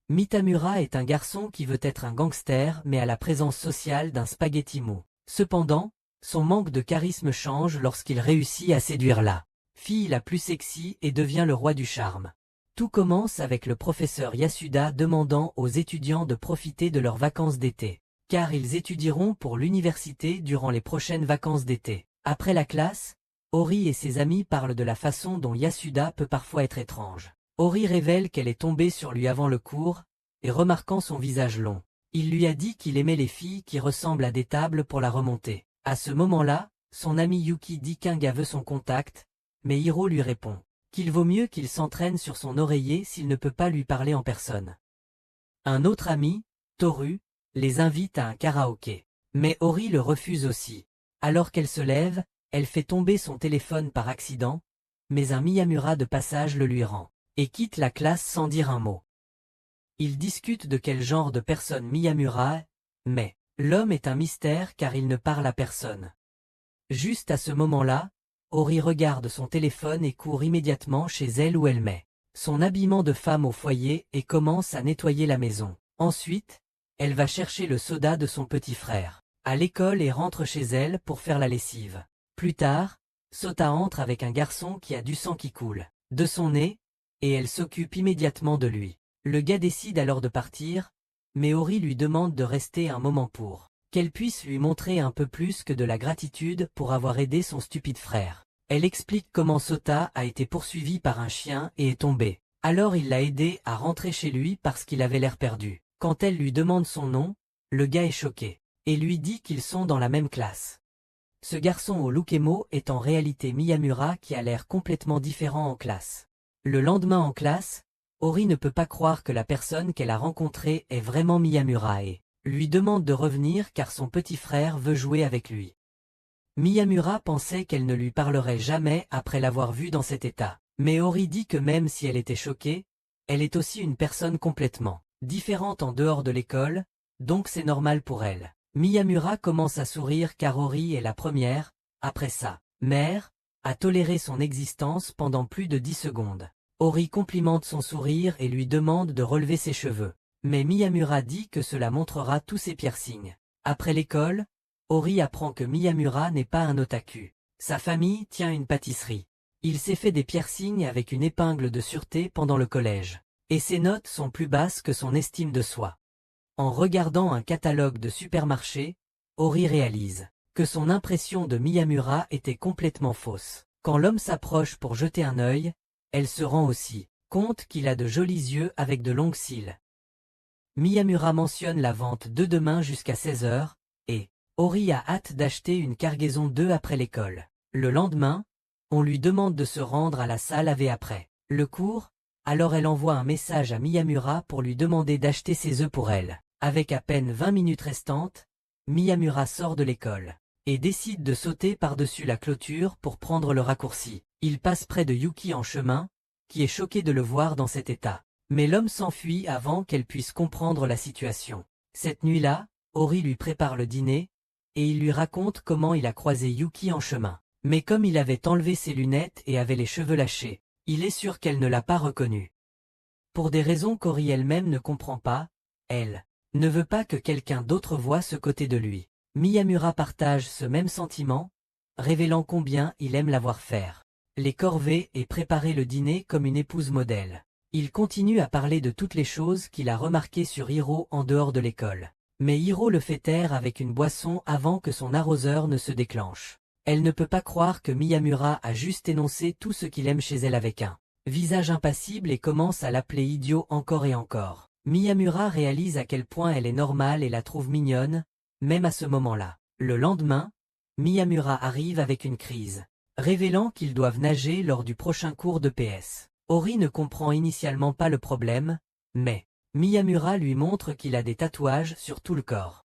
Mitamura est un garçon qui veut être un gangster mais a la présence sociale d'un spaghetti mou. Cependant, son manque de charisme change lorsqu'il réussit à séduire la fille la plus sexy et devient le roi du charme. Tout commence avec le professeur Yasuda demandant aux étudiants de profiter de leurs vacances d'été, car ils étudieront pour l'université durant les prochaines vacances d'été. Après la classe, Ori et ses amis parlent de la façon dont Yasuda peut parfois être étrange. Ori révèle qu'elle est tombée sur lui avant le cours, et remarquant son visage long, il lui a dit qu'il aimait les filles qui ressemblent à des tables pour la remonter. À ce moment-là, son ami Yuki dit qu'un gars veut son contact, mais Hiro lui répond qu'il vaut mieux qu'il s'entraîne sur son oreiller s'il ne peut pas lui parler en personne. Un autre ami, Toru, les invite à un karaoké. Mais Ori le refuse aussi. Alors qu'elle se lève, elle fait tomber son téléphone par accident, mais un Miyamura de passage le lui rend, et quitte la classe sans dire un mot. Ils discutent de quel genre de personne Miyamura est, mais l'homme est un mystère car il ne parle à personne. Juste à ce moment-là, Ori regarde son téléphone et court immédiatement chez elle où elle met son habillement de femme au foyer et commence à nettoyer la maison. Ensuite, elle va chercher le soda de son petit frère à l'école et rentre chez elle pour faire la lessive. Plus tard, Sota entre avec un garçon qui a du sang qui coule de son nez, et elle s'occupe immédiatement de lui. Le gars décide alors de partir, mais Ori lui demande de rester un moment pour qu'elle puisse lui montrer un peu plus que de la gratitude pour avoir aidé son stupide frère. Elle explique comment Sota a été poursuivi par un chien et est tombé. Alors il l'a aidé à rentrer chez lui parce qu'il avait l'air perdu. Quand elle lui demande son nom, le gars est choqué, et lui dit qu'ils sont dans la même classe. Ce garçon au look emo est en réalité Miyamura qui a l'air complètement différent en classe. Le lendemain en classe, Ori ne peut pas croire que la personne qu'elle a rencontrée est vraiment Miyamura et lui demande de revenir car son petit frère veut jouer avec lui. Miyamura pensait qu'elle ne lui parlerait jamais après l'avoir vue dans cet état, mais Ori dit que même si elle était choquée, elle est aussi une personne complètement différente en dehors de l'école, donc c'est normal pour elle. Miyamura commence à sourire car Ori est la première, après sa mère, à tolérer son existence pendant plus de 10 secondes. Ori complimente son sourire et lui demande de relever ses cheveux. Mais Miyamura dit que cela montrera tous ses piercings. Après l'école, Ori apprend que Miyamura n'est pas un otaku. Sa famille tient une pâtisserie. Il s'est fait des piercings avec une épingle de sûreté pendant le collège. Et ses notes sont plus basses que son estime de soi. En regardant un catalogue de supermarché, Ori réalise que son impression de Miyamura était complètement fausse. Quand l'homme s'approche pour jeter un œil, elle se rend aussi compte qu'il a de jolis yeux avec de longues cils. Miyamura mentionne la vente de demain jusqu'à 16 h, et Ori a hâte d'acheter une cargaison d'œufs après l'école. Le lendemain, on lui demande de se rendre à la salle AV après le cours, alors elle envoie un message à Miyamura pour lui demander d'acheter ses œufs pour elle. Avec à peine 20 minutes restantes, Miyamura sort de l'école et décide de sauter par-dessus la clôture pour prendre le raccourci. Il passe près de Yuki en chemin, qui est choqué de le voir dans cet état. Mais l'homme s'enfuit avant qu'elle puisse comprendre la situation. Cette nuit-là, Ori lui prépare le dîner, et il lui raconte comment il a croisé Yuki en chemin. Mais comme il avait enlevé ses lunettes et avait les cheveux lâchés, il est sûr qu'elle ne l'a pas reconnu. Pour des raisons qu'Ori elle-même ne comprend pas, elle ne veut pas que quelqu'un d'autre voie ce côté de lui. Miyamura partage ce même sentiment, révélant combien il aime la voir faire les corvées et préparer le dîner comme une épouse modèle. Il continue à parler de toutes les choses qu'il a remarquées sur Hiro en dehors de l'école. Mais Hiro le fait taire avec une boisson avant que son arroseur ne se déclenche. Elle ne peut pas croire que Miyamura a juste énoncé tout ce qu'il aime chez elle avec un visage impassible et commence à l'appeler idiot encore et encore. Miyamura réalise à quel point elle est normale et la trouve mignonne, même à ce moment-là. Le lendemain, Miyamura arrive avec une crise, révélant qu'ils doivent nager lors du prochain cours de PS. Ori ne comprend initialement pas le problème, mais Miyamura lui montre qu'il a des tatouages sur tout le corps.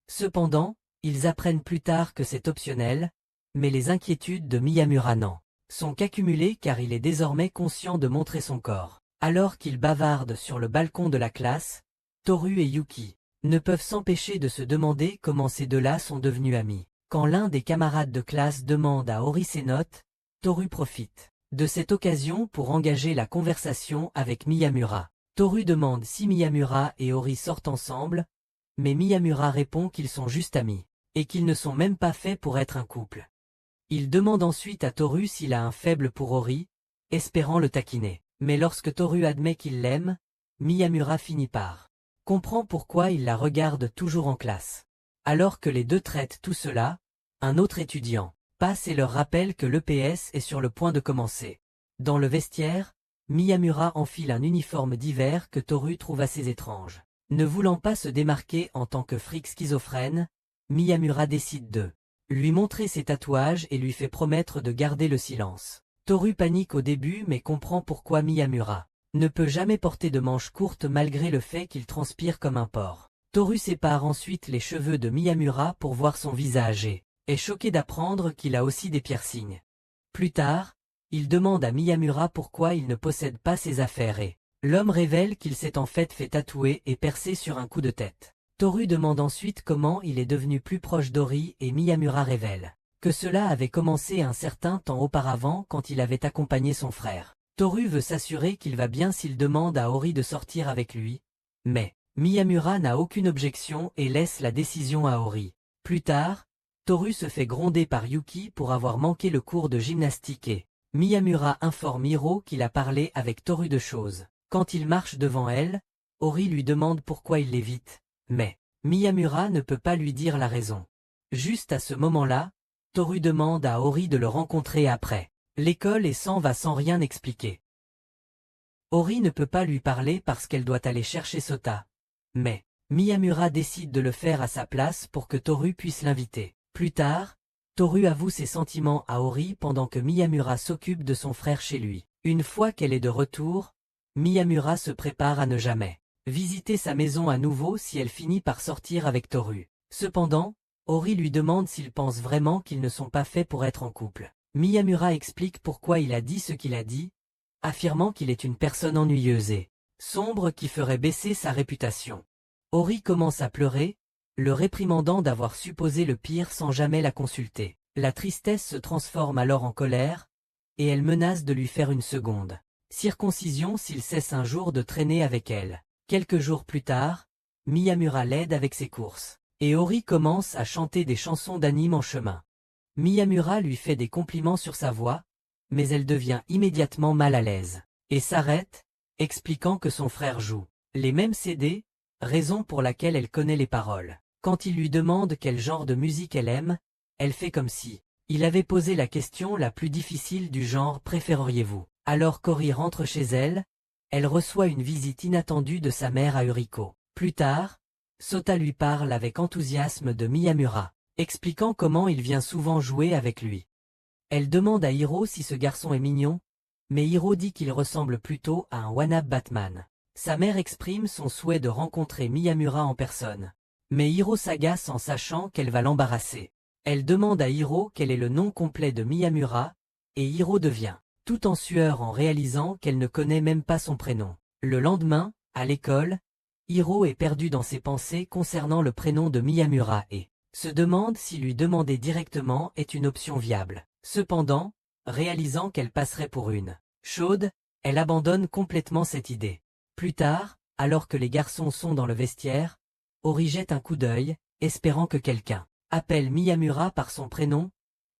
Cependant, ils apprennent plus tard que c'est optionnel, mais les inquiétudes de Miyamura n'en sont qu'accumulées car il est désormais conscient de montrer son corps. Alors qu'ils bavardent sur le balcon de la classe, Toru et Yuki ne peuvent s'empêcher de se demander comment ces deux-là sont devenus amis. Quand l'un des camarades de classe demande à Ori ses notes, Toru profite de cette occasion pour engager la conversation avec Miyamura. Toru demande si Miyamura et Ori sortent ensemble, mais Miyamura répond qu'ils sont juste amis, et qu'ils ne sont même pas faits pour être un couple. Il demande ensuite à Toru s'il a un faible pour Ori, espérant le taquiner. Mais lorsque Toru admet qu'il l'aime, Miyamura finit par comprend pourquoi il la regarde toujours en classe. Alors que les deux traitent tout cela, un autre étudiant passe et leur rappelle que l'EPS est sur le point de commencer. Dans le vestiaire, Miyamura enfile un uniforme d'hiver que Toru trouve assez étrange. Ne voulant pas se démarquer en tant que fric schizophrène, Miyamura décide de lui montrer ses tatouages et lui fait promettre de garder le silence. Toru panique au début mais comprend pourquoi Miyamura ne peut jamais porter de manches courtes malgré le fait qu'il transpire comme un porc. Toru sépare ensuite les cheveux de Miyamura pour voir son visage et est choqué d'apprendre qu'il a aussi des piercings. Plus tard, il demande à Miyamura pourquoi il ne possède pas ses affaires et l'homme révèle qu'il s'est en fait tatouer et percer sur un coup de tête. Toru demande ensuite comment il est devenu plus proche d'Ori et Miyamura révèle que cela avait commencé un certain temps auparavant quand il avait accompagné son frère. Toru veut s'assurer qu'il va bien s'il demande à Ori de sortir avec lui, mais Miyamura n'a aucune objection et laisse la décision à Ori. Plus tard, Toru se fait gronder par Yuki pour avoir manqué le cours de gymnastique et Miyamura informe Hiro qu'il a parlé avec Toru de choses. Quand il marche devant elle, Ori lui demande pourquoi il l'évite, mais Miyamura ne peut pas lui dire la raison. Juste à ce moment-là, Toru demande à Ori de le rencontrer après l'école et s'en va sans rien expliquer. Ori ne peut pas lui parler parce qu'elle doit aller chercher Sota. Mais Miyamura décide de le faire à sa place pour que Toru puisse l'inviter. Plus tard, Toru avoue ses sentiments à Ori pendant que Miyamura s'occupe de son frère chez lui. Une fois qu'elle est de retour, Miyamura se prépare à ne jamais visiter sa maison à nouveau si elle finit par sortir avec Toru. Cependant, Ori lui demande s'il pense vraiment qu'ils ne sont pas faits pour être en couple. Miyamura explique pourquoi il a dit ce qu'il a dit, affirmant qu'il est une personne ennuyeuse et sombre qui ferait baisser sa réputation. Ori commence à pleurer, le réprimandant d'avoir supposé le pire sans jamais la consulter. La tristesse se transforme alors en colère, et elle menace de lui faire une seconde circoncision s'il cesse un jour de traîner avec elle. Quelques jours plus tard, Miyamura l'aide avec ses courses, et Ori commence à chanter des chansons d'anime en chemin. Miyamura lui fait des compliments sur sa voix, mais elle devient immédiatement mal à l'aise, et s'arrête, expliquant que son frère joue les mêmes CD, raison pour laquelle elle connaît les paroles. Quand il lui demande quel genre de musique elle aime, elle fait comme si il avait posé la question la plus difficile du genre « Préféreriez-vous ?» Alors qu'Ori rentre chez elle, elle reçoit une visite inattendue de sa mère à Uriko. Plus tard, Sota lui parle avec enthousiasme de Miyamura, expliquant comment il vient souvent jouer avec lui. Elle demande à Hiro si ce garçon est mignon, mais Hiro dit qu'il ressemble plutôt à un one-up Batman. Sa mère exprime son souhait de rencontrer Miyamura en personne, mais Hiro s'agace en sachant qu'elle va l'embarrasser. Elle demande à Hiro quel est le nom complet de Miyamura, et Hiro devient tout en sueur en réalisant qu'elle ne connaît même pas son prénom. Le lendemain, à l'école, Hiro est perdu dans ses pensées concernant le prénom de Miyamura et se demande si lui demander directement est une option viable. Cependant, réalisant qu'elle passerait pour une chaude, elle abandonne complètement cette idée. Plus tard, alors que les garçons sont dans le vestiaire, Ori jette un coup d'œil, espérant que quelqu'un appelle Miyamura par son prénom,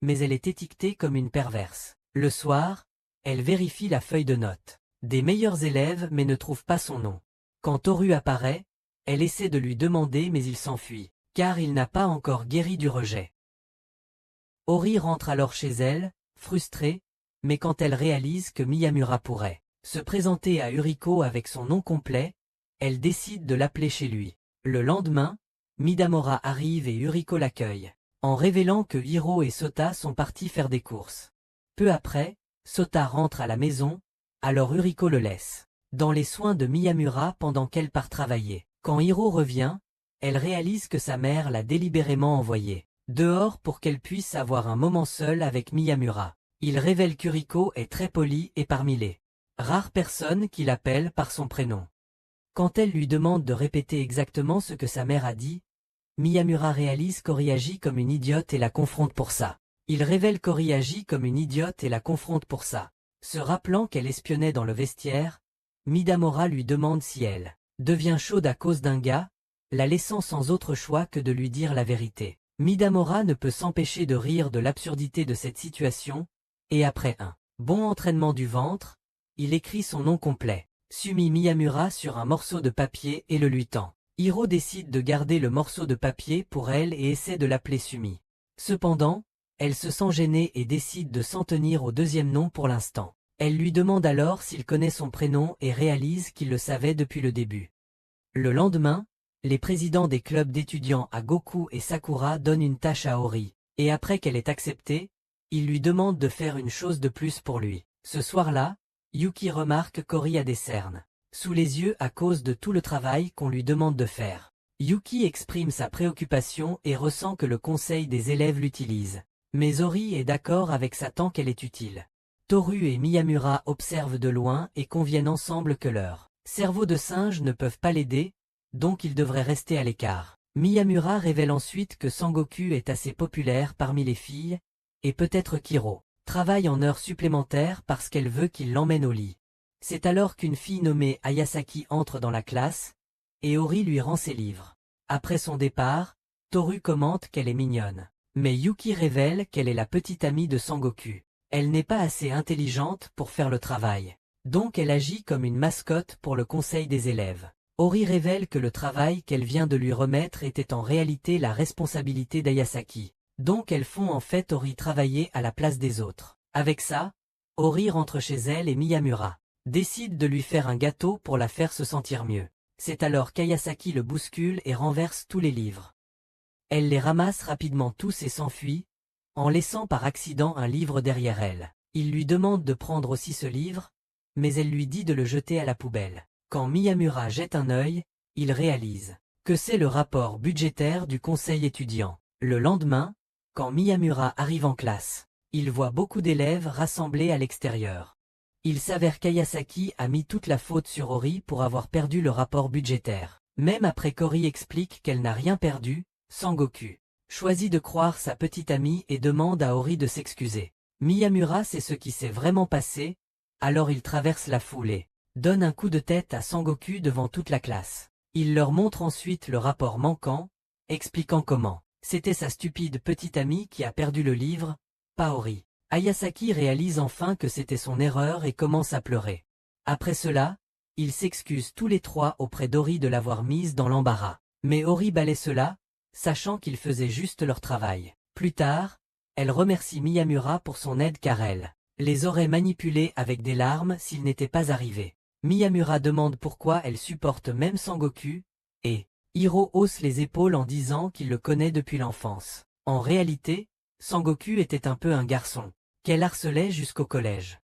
mais elle est étiquetée comme une perverse. Le soir, elle vérifie la feuille de notes des meilleurs élèves mais ne trouve pas son nom. Quand Toru apparaît, elle essaie de lui demander mais il s'enfuit, car il n'a pas encore guéri du rejet. Ori rentre alors chez elle, frustrée, mais quand elle réalise que Miyamura pourrait se présenter à Uriko avec son nom complet, elle décide de l'appeler chez lui. Le lendemain, Midamora arrive et Uriko l'accueille, en révélant que Hiro et Sota sont partis faire des courses. Peu après, Sota rentre à la maison, alors Uriko le laisse dans les soins de Miyamura pendant qu'elle part travailler. Quand Hiro revient, elle réalise que sa mère l'a délibérément envoyé dehors pour qu'elle puisse avoir un moment seul avec Miyamura. Il révèle qu'Uriko est très polie et parmi les rares personnes qui l'appellent par son prénom. Quand elle lui demande de répéter exactement ce que sa mère a dit, Miyamura réalise qu'Ori agit comme une idiote et la confronte pour ça. Il révèle qu'Ori agit comme une idiote et la confronte pour ça, se rappelant qu'elle espionnait dans le vestiaire, Midamora lui demande si elle devient chaude à cause d'un gars, la laissant sans autre choix que de lui dire la vérité. Midamora ne peut s'empêcher de rire de l'absurdité de cette situation, et après un bon entraînement du ventre, il écrit son nom complet, Sumi Miyamura, sur un morceau de papier et le lui tend. Hiro décide de garder le morceau de papier pour elle et essaie de l'appeler Sumi. Cependant, elle se sent gênée et décide de s'en tenir au deuxième nom pour l'instant. Elle lui demande alors s'il connaît son prénom et réalise qu'il le savait depuis le début. Le lendemain, les présidents des clubs d'étudiants à Goku et Sakura donnent une tâche à Ori, et après qu'elle ait accepté, ils lui demandent de faire une chose de plus pour lui. Ce soir-là, Yuki remarque qu'Ori a des cernes sous les yeux à cause de tout le travail qu'on lui demande de faire. Yuki exprime sa préoccupation et ressent que le conseil des élèves l'utilise. Mais Ori est d'accord avec ça tant qu'elle est utile. Toru et Miyamura observent de loin et conviennent ensemble que leurs cerveaux de singe ne peuvent pas l'aider, donc il devrait rester à l'écart. Miyamura révèle ensuite que Sangoku est assez populaire parmi les filles, et peut-être qu'Hiro travaille en heures supplémentaires parce qu'elle veut qu'il l'emmène au lit. C'est alors qu'une fille nommée Ayasaki entre dans la classe, et Ori lui rend ses livres. Après son départ, Toru commente qu'elle est mignonne. Mais Yuki révèle qu'elle est la petite amie de Sangoku. Elle n'est pas assez intelligente pour faire le travail. Donc elle agit comme une mascotte pour le conseil des élèves. Ori révèle que le travail qu'elle vient de lui remettre était en réalité la responsabilité d'Ayasaki. Donc elles font en fait Ori travailler à la place des autres. Avec ça, Ori rentre chez elle et Miyamura décide de lui faire un gâteau pour la faire se sentir mieux. C'est alors qu'Ayasaki le bouscule et renverse tous les livres. Elle les ramasse rapidement tous et s'enfuit, en laissant par accident un livre derrière elle. Il lui demande de prendre aussi ce livre, mais elle lui dit de le jeter à la poubelle. Quand Miyamura jette un œil, il réalise que c'est le rapport budgétaire du conseil étudiant. Le lendemain, quand Miyamura arrive en classe, il voit beaucoup d'élèves rassemblés à l'extérieur. Il s'avère qu'Ayasaki a mis toute la faute sur Ori pour avoir perdu le rapport budgétaire. Même après qu'Ori explique qu'elle n'a rien perdu, Sangoku choisit de croire sa petite amie et demande à Ori de s'excuser. Miyamura sait ce qui s'est vraiment passé, alors il traverse la foule et donne un coup de tête à Sangoku devant toute la classe. Il leur montre ensuite le rapport manquant, expliquant comment c'était sa stupide petite amie qui a perdu le livre, pas Ori. Ayasaki réalise enfin que c'était son erreur et commence à pleurer. Après cela, ils s'excusent tous les trois auprès d'Ori de l'avoir mise dans l'embarras. Mais Ori balaie cela, sachant qu'ils faisaient juste leur travail. Plus tard, elle remercie Miyamura pour son aide car elle les aurait manipulés avec des larmes s'ils n'étaient pas arrivés. Miyamura demande pourquoi elle supporte même Sangoku, et Hiro hausse les épaules en disant qu'il le connaît depuis l'enfance. En réalité, Sangoku était un peu un garçon qu'elle harcelait jusqu'au collège.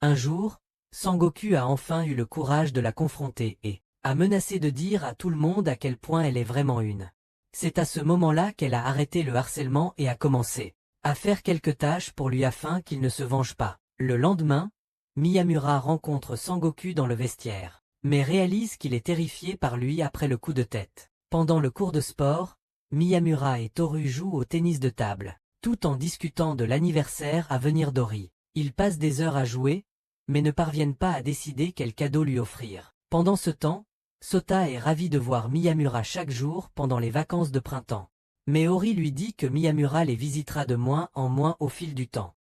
Un jour, Sangoku a enfin eu le courage de la confronter et a menacé de dire à tout le monde à quel point elle est vraiment une. C'est à ce moment-là qu'elle a arrêté le harcèlement et a commencé à faire quelques tâches pour lui afin qu'il ne se venge pas. Le lendemain, Miyamura rencontre Sangoku dans le vestiaire, mais réalise qu'il est terrifié par lui après le coup de tête. Pendant le cours de sport, Miyamura et Toru jouent au tennis de table, tout en discutant de l'anniversaire à venir d'Ori. Ils passent des heures à jouer, mais ne parviennent pas à décider quel cadeau lui offrir. Pendant ce temps, Sota est ravi de voir Miyamura chaque jour pendant les vacances de printemps. Mais Ori lui dit que Miyamura les visitera de moins en moins au fil du temps.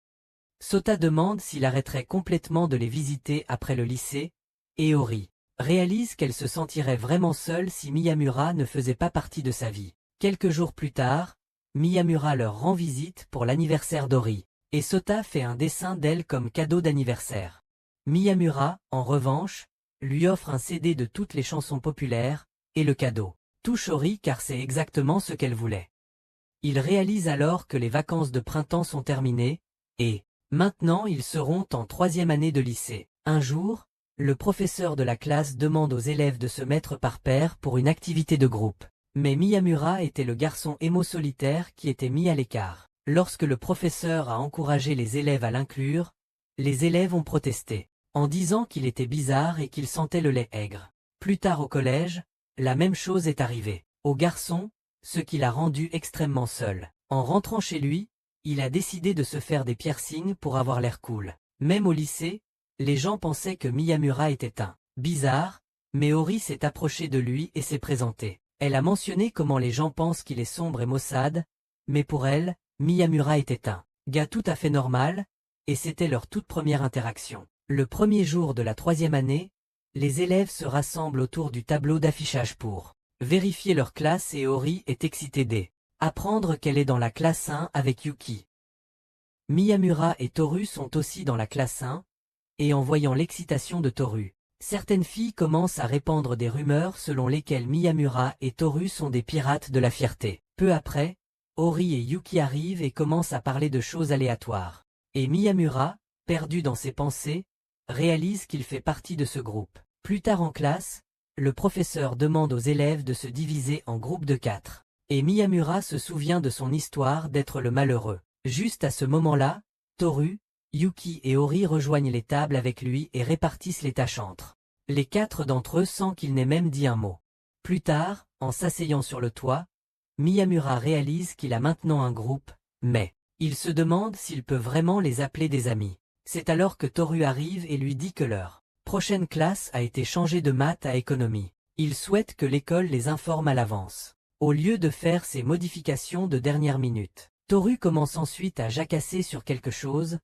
Sota demande s'il arrêterait complètement de les visiter après le lycée, et Ori réalise qu'elle se sentirait vraiment seule si Miyamura ne faisait pas partie de sa vie. Quelques jours plus tard, Miyamura leur rend visite pour l'anniversaire d'Ori, et Sota fait un dessin d'elle comme cadeau d'anniversaire. Miyamura, en revanche, lui offre un CD de toutes les chansons populaires, et le cadeau touche Ori car c'est exactement ce qu'elle voulait. Il réalise alors que les vacances de printemps sont terminées, et maintenant ils seront en 3e année de lycée. Un jour, le professeur de la classe demande aux élèves de se mettre par paire pour une activité de groupe. Mais Miyamura était le garçon émo-solitaire qui était mis à l'écart. Lorsque le professeur a encouragé les élèves à l'inclure, les élèves ont protesté, en disant qu'il était bizarre et qu'il sentait le lait aigre. Plus tard au collège, la même chose est arrivée au garçon, ce qui l'a rendu extrêmement seul. En rentrant chez lui, il a décidé de se faire des piercings pour avoir l'air cool. Même au lycée, Les gens pensaient que Miyamura était un bizarre, mais Ori s'est approchée de lui et s'est présentée. Elle a mentionné comment les gens pensent qu'il est sombre et maussade, mais pour elle, Miyamura était un gars tout à fait normal, et c'était leur toute première interaction. Le premier jour de la 3e année, les élèves se rassemblent autour du tableau d'affichage pour vérifier leur classe et Ori est excitée d'apprendre qu'elle est dans la classe 1 avec Yuki. Miyamura et Toru sont aussi dans la classe 1, et en voyant l'excitation de Toru, certaines filles commencent à répandre des rumeurs selon lesquelles Miyamura et Toru sont des pirates de la fierté. Peu après, Ori et Yuki arrivent et commencent à parler de choses aléatoires. Et Miyamura, perdu dans ses pensées, réalise qu'il fait partie de ce groupe. Plus tard en classe, le professeur demande aux élèves de se diviser en groupes de 4. Et Miyamura se souvient de son histoire d'être le malheureux. Juste à ce moment-là, Toru, Yuki et Ori rejoignent les tables avec lui et répartissent les tâches entre les 4 d'entre eux sans qu'ils n'aient même dit un mot. Plus tard, en s'asseyant sur le toit, Miyamura réalise qu'il a maintenant un groupe, mais il se demande s'il peut vraiment les appeler des amis. C'est alors que Toru arrive et lui dit que leur prochaine classe a été changée de maths à économie. Il souhaite que l'école les informe à l'avance, au lieu de faire ces modifications de dernière minute. Toru commence ensuite à jacasser sur quelque chose,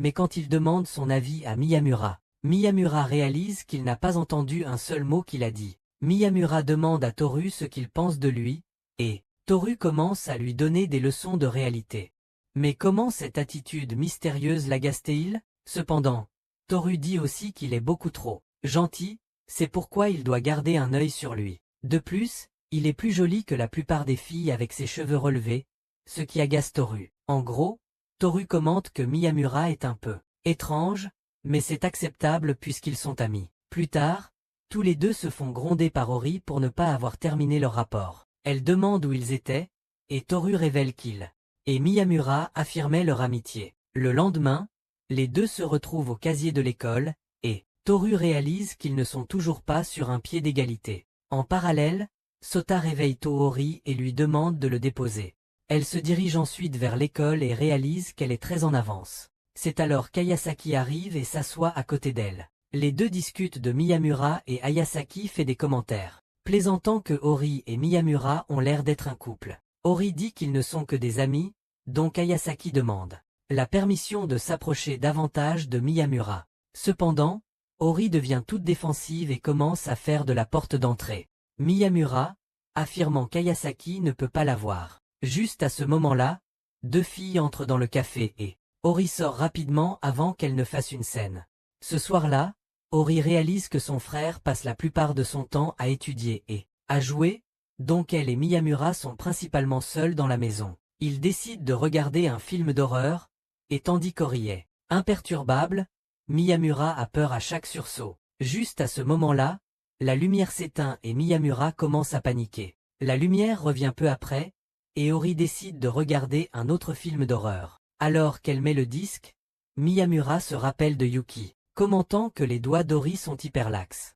mais quand il demande son avis à Miyamura, Miyamura réalise qu'il n'a pas entendu un seul mot qu'il a dit. Miyamura demande à Toru ce qu'il pense de lui, et Toru commence à lui donner des leçons de réalité. Mais comment cette attitude mystérieuse l'agace-t-il? Cependant, Toru dit aussi qu'il est beaucoup trop gentil, c'est pourquoi il doit garder un œil sur lui. De plus, il est plus joli que la plupart des filles avec ses cheveux relevés, ce qui agace Toru. En gros, Toru commente que Miyamura est un peu étrange, mais c'est acceptable puisqu'ils sont amis. Plus tard, tous les deux se font gronder par Ori pour ne pas avoir terminé leur rapport. Elle demande où ils étaient, et Toru révèle qu'il et Miyamura affirmaient leur amitié. Le lendemain, les deux se retrouvent au casier de l'école, et Toru réalise qu'ils ne sont toujours pas sur un pied d'égalité. En parallèle, Sota réveille Tohori et lui demande de le déposer. Elle se dirige ensuite vers l'école et réalise qu'elle est très en avance. C'est alors qu'Ayasaki arrive et s'assoit à côté d'elle. Les deux discutent de Miyamura et Ayasaki fait des commentaires, plaisantant que Ori et Miyamura ont l'air d'être un couple. Ori dit qu'ils ne sont que des amis, donc Ayasaki demande la permission de s'approcher davantage de Miyamura. Cependant, Ori devient toute défensive et commence à faire de la porte d'entrée. Miyamura, affirmant qu'Ayasaki ne peut pas la voir. Juste à ce moment-là, deux filles entrent dans le café et Ori sort rapidement avant qu'elle ne fasse une scène. Ce soir-là, Ori réalise que son frère passe la plupart de son temps à étudier et à jouer, donc elle et Miyamura sont principalement seuls dans la maison. Ils décident de regarder un film d'horreur, et tandis qu'Ori est imperturbable, Miyamura a peur à chaque sursaut. Juste à ce moment-là, la lumière s'éteint et Miyamura commence à paniquer. La lumière revient peu après, et Ori décide de regarder un autre film d'horreur. Alors qu'elle met le disque, Miyamura se rappelle de Yuki, commentant que les doigts d'Ori sont hyper laxes.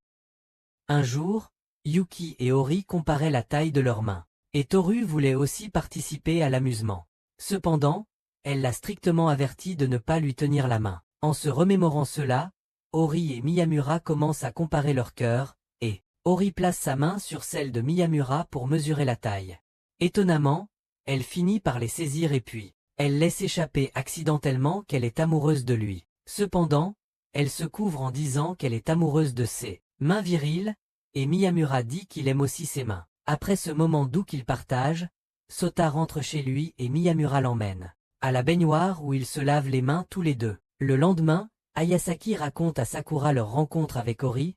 Un jour, Yuki et Ori comparaient la taille de leurs mains, et Toru voulait aussi participer à l'amusement. Cependant, elle l'a strictement averti de ne pas lui tenir la main. En se remémorant cela, Ori et Miyamura commencent à comparer leurs cœurs, et Ori place sa main sur celle de Miyamura pour mesurer la taille. Étonnamment, elle finit par les saisir et puis, elle laisse échapper accidentellement qu'elle est amoureuse de lui. Cependant, elle se couvre en disant qu'elle est amoureuse de ses mains viriles, et Miyamura dit qu'il aime aussi ses mains. Après ce moment doux qu'ils partagent, Sota rentre chez lui et Miyamura l'emmène à la baignoire où ils se lavent les mains tous les deux. Le lendemain, Ayasaki raconte à Sakura leur rencontre avec Ori,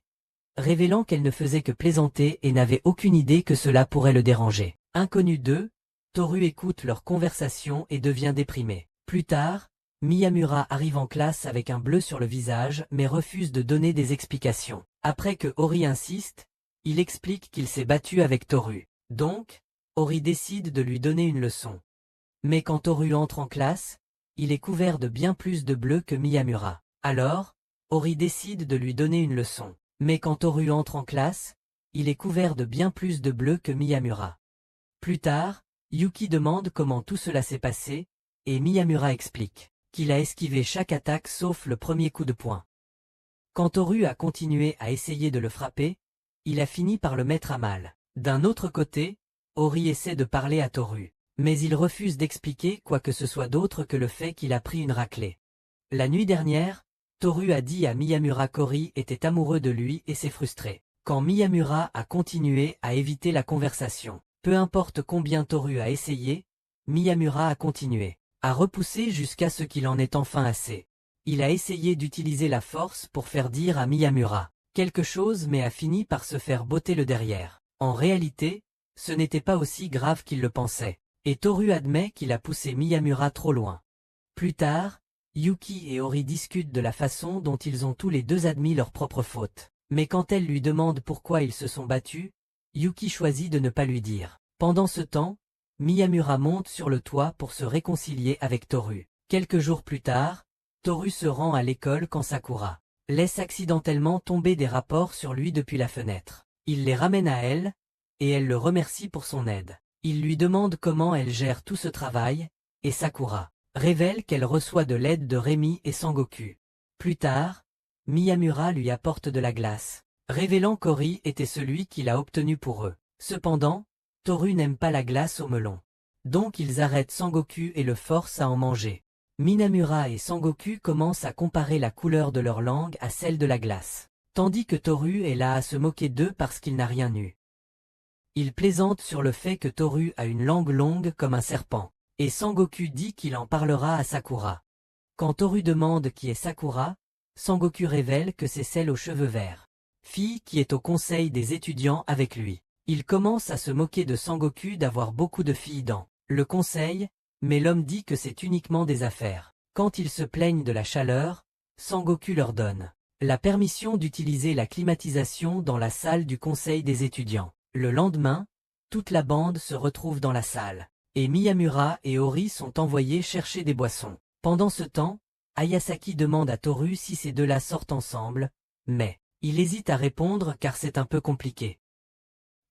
révélant qu'elle ne faisait que plaisanter et n'avait aucune idée que cela pourrait le déranger. Inconnu d'eux, Toru écoute leur conversation et devient déprimé. Plus tard, Miyamura arrive en classe avec un bleu sur le visage mais refuse de donner des explications. Après que Ori insiste, il explique qu'il s'est battu avec Toru. Donc, Ori décide de lui donner une leçon. Mais quand Toru entre en classe, il est couvert de bien plus de bleu que Miyamura. Alors, Ori décide de lui donner une leçon. Mais quand Toru entre en classe, il est couvert de bien plus de bleu que Miyamura. Plus tard, Yuki demande comment tout cela s'est passé, et Miyamura explique qu'il a esquivé chaque attaque sauf le premier coup de poing. Quand Toru a continué à essayer de le frapper, il a fini par le mettre à mal. D'un autre côté, Ori essaie de parler à Toru, mais il refuse d'expliquer quoi que ce soit d'autre que le fait qu'il a pris une raclée. La nuit dernière, Toru a dit à Miyamura qu'Ori était amoureux de lui et s'est frustré. Quand Miyamura a continué à éviter la conversation, peu importe combien Toru a essayé, Miyamura a continué à repousser jusqu'à ce qu'il en ait enfin assez. Il a essayé d'utiliser la force pour faire dire à Miyamura quelque chose mais a fini par se faire botter le derrière. En réalité, ce n'était pas aussi grave qu'il le pensait, et Toru admet qu'il a poussé Miyamura trop loin. Plus tard, Yuki et Ori discutent de la façon dont ils ont tous les deux admis leur propre faute. Mais quand elle lui demande pourquoi ils se sont battus, Yuki choisit de ne pas lui dire. Pendant ce temps, Miyamura monte sur le toit pour se réconcilier avec Toru. Quelques jours plus tard, Toru se rend à l'école quand Sakura laisse accidentellement tomber des rapports sur lui depuis la fenêtre. Il les ramène à elle, et elle le remercie pour son aide. Il lui demande comment elle gère tout ce travail, et Sakura révèle qu'elle reçoit de l'aide de Rémi et Sangoku. Plus tard, Miyamura lui apporte de la glace, révélant qu'Ori était celui qu'il a obtenu pour eux. Cependant, Toru n'aime pas la glace au melon. Donc ils arrêtent Sangoku et le forcent à en manger. Minamura et Sangoku commencent à comparer la couleur de leur langue à celle de la glace, tandis que Toru est là à se moquer d'eux parce qu'il n'a rien eu. Il plaisante sur le fait que Toru a une langue longue comme un serpent, et Sangoku dit qu'il en parlera à Sakura. Quand Toru demande qui est Sakura, Sangoku révèle que c'est celle aux cheveux verts, fille qui est au conseil des étudiants avec lui. Il commence à se moquer de Sangoku d'avoir beaucoup de filles dans le conseil, mais l'homme dit que c'est uniquement des affaires. Quand ils se plaignent de la chaleur, Sangoku leur donne la permission d'utiliser la climatisation dans la salle du conseil des étudiants. Le lendemain, toute la bande se retrouve dans la salle, et Miyamura et Ori sont envoyés chercher des boissons. Pendant ce temps, Ayasaki demande à Toru si ces deux-là sortent ensemble, mais il hésite à répondre car c'est un peu compliqué.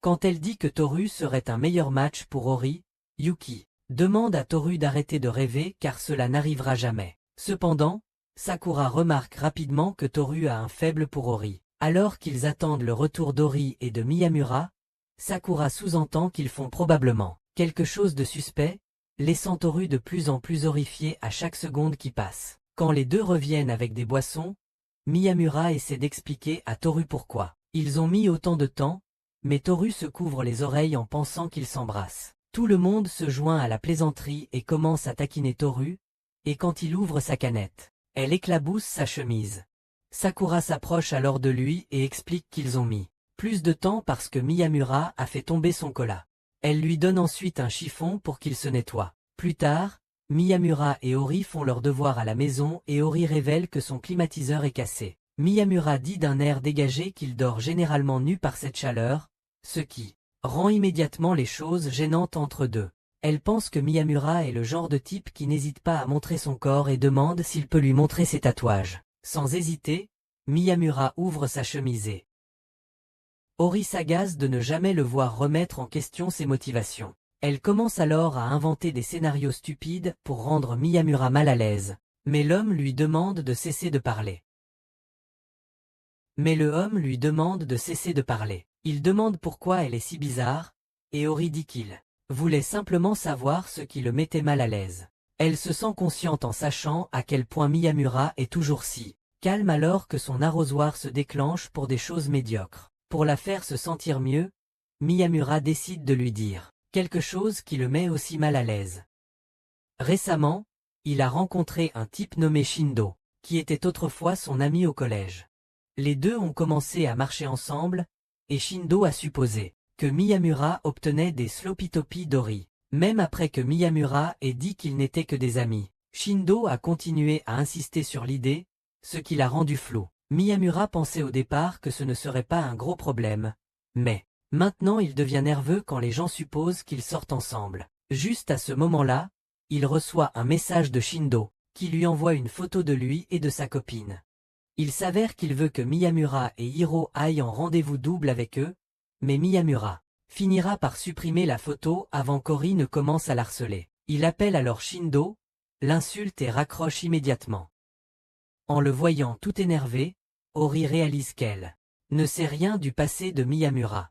Quand elle dit que Toru serait un meilleur match pour Ori, Yuki demande à Toru d'arrêter de rêver car cela n'arrivera jamais. Cependant, Sakura remarque rapidement que Toru a un faible pour Ori. Alors qu'ils attendent le retour d'Ori et de Miyamura, Sakura sous-entend qu'ils font probablement quelque chose de suspect, laissant Toru de plus en plus horrifié à chaque seconde qui passe. Quand les deux reviennent avec des boissons, Miyamura essaie d'expliquer à Toru pourquoi ils ont mis autant de temps, mais Toru se couvre les oreilles en pensant qu'ils s'embrassent. Tout le monde se joint à la plaisanterie et commence à taquiner Toru, et quand il ouvre sa canette, elle éclabousse sa chemise. Sakura s'approche alors de lui et explique qu'ils ont mis plus de temps parce que Miyamura a fait tomber son cola. Elle lui donne ensuite un chiffon pour qu'il se nettoie. Plus tard, Miyamura et Ori font leur devoir à la maison et Ori révèle que son climatiseur est cassé. Miyamura dit d'un air dégagé qu'il dort généralement nu par cette chaleur, ce qui rend immédiatement les choses gênantes entre deux. Elle pense que Miyamura est le genre de type qui n'hésite pas à montrer son corps et demande s'il peut lui montrer ses tatouages. Sans hésiter, Miyamura ouvre sa chemise et Ori s'agace de ne jamais le voir remettre en question ses motivations. Elle commence alors à inventer des scénarios stupides pour rendre Miyamura mal à l'aise, mais l'homme lui demande de cesser de parler. Il demande pourquoi elle est si bizarre, et Ori dit qu'il voulait simplement savoir ce qui le mettait mal à l'aise. Elle se sent consciente en sachant à quel point Miyamura est toujours si calme alors que son arrosoir se déclenche pour des choses médiocres. Pour la faire se sentir mieux, Miyamura décide de lui dire quelque chose qui le met aussi mal à l'aise. Récemment, il a rencontré un type nommé Shindo, qui était autrefois son ami au collège. Les deux ont commencé à marcher ensemble, et Shindo a supposé que Miyamura obtenait des sloppy-toppy d'Ori. Même après que Miyamura ait dit qu'ils n'étaient que des amis, Shindo a continué à insister sur l'idée, ce qui l'a rendu flou. Miyamura pensait au départ que ce ne serait pas un gros problème, mais maintenant il devient nerveux quand les gens supposent qu'ils sortent ensemble. Juste à ce moment-là, il reçoit un message de Shindo, qui lui envoie une photo de lui et de sa copine. Il s'avère qu'il veut que Miyamura et Hiro aillent en rendez-vous double avec eux, mais Miyamura finira par supprimer la photo avant qu'Ori ne commence à l'harceler. Il appelle alors Shindo, l'insulte et raccroche immédiatement. En le voyant tout énervé, Ori réalise qu'elle ne sait rien du passé de Miyamura.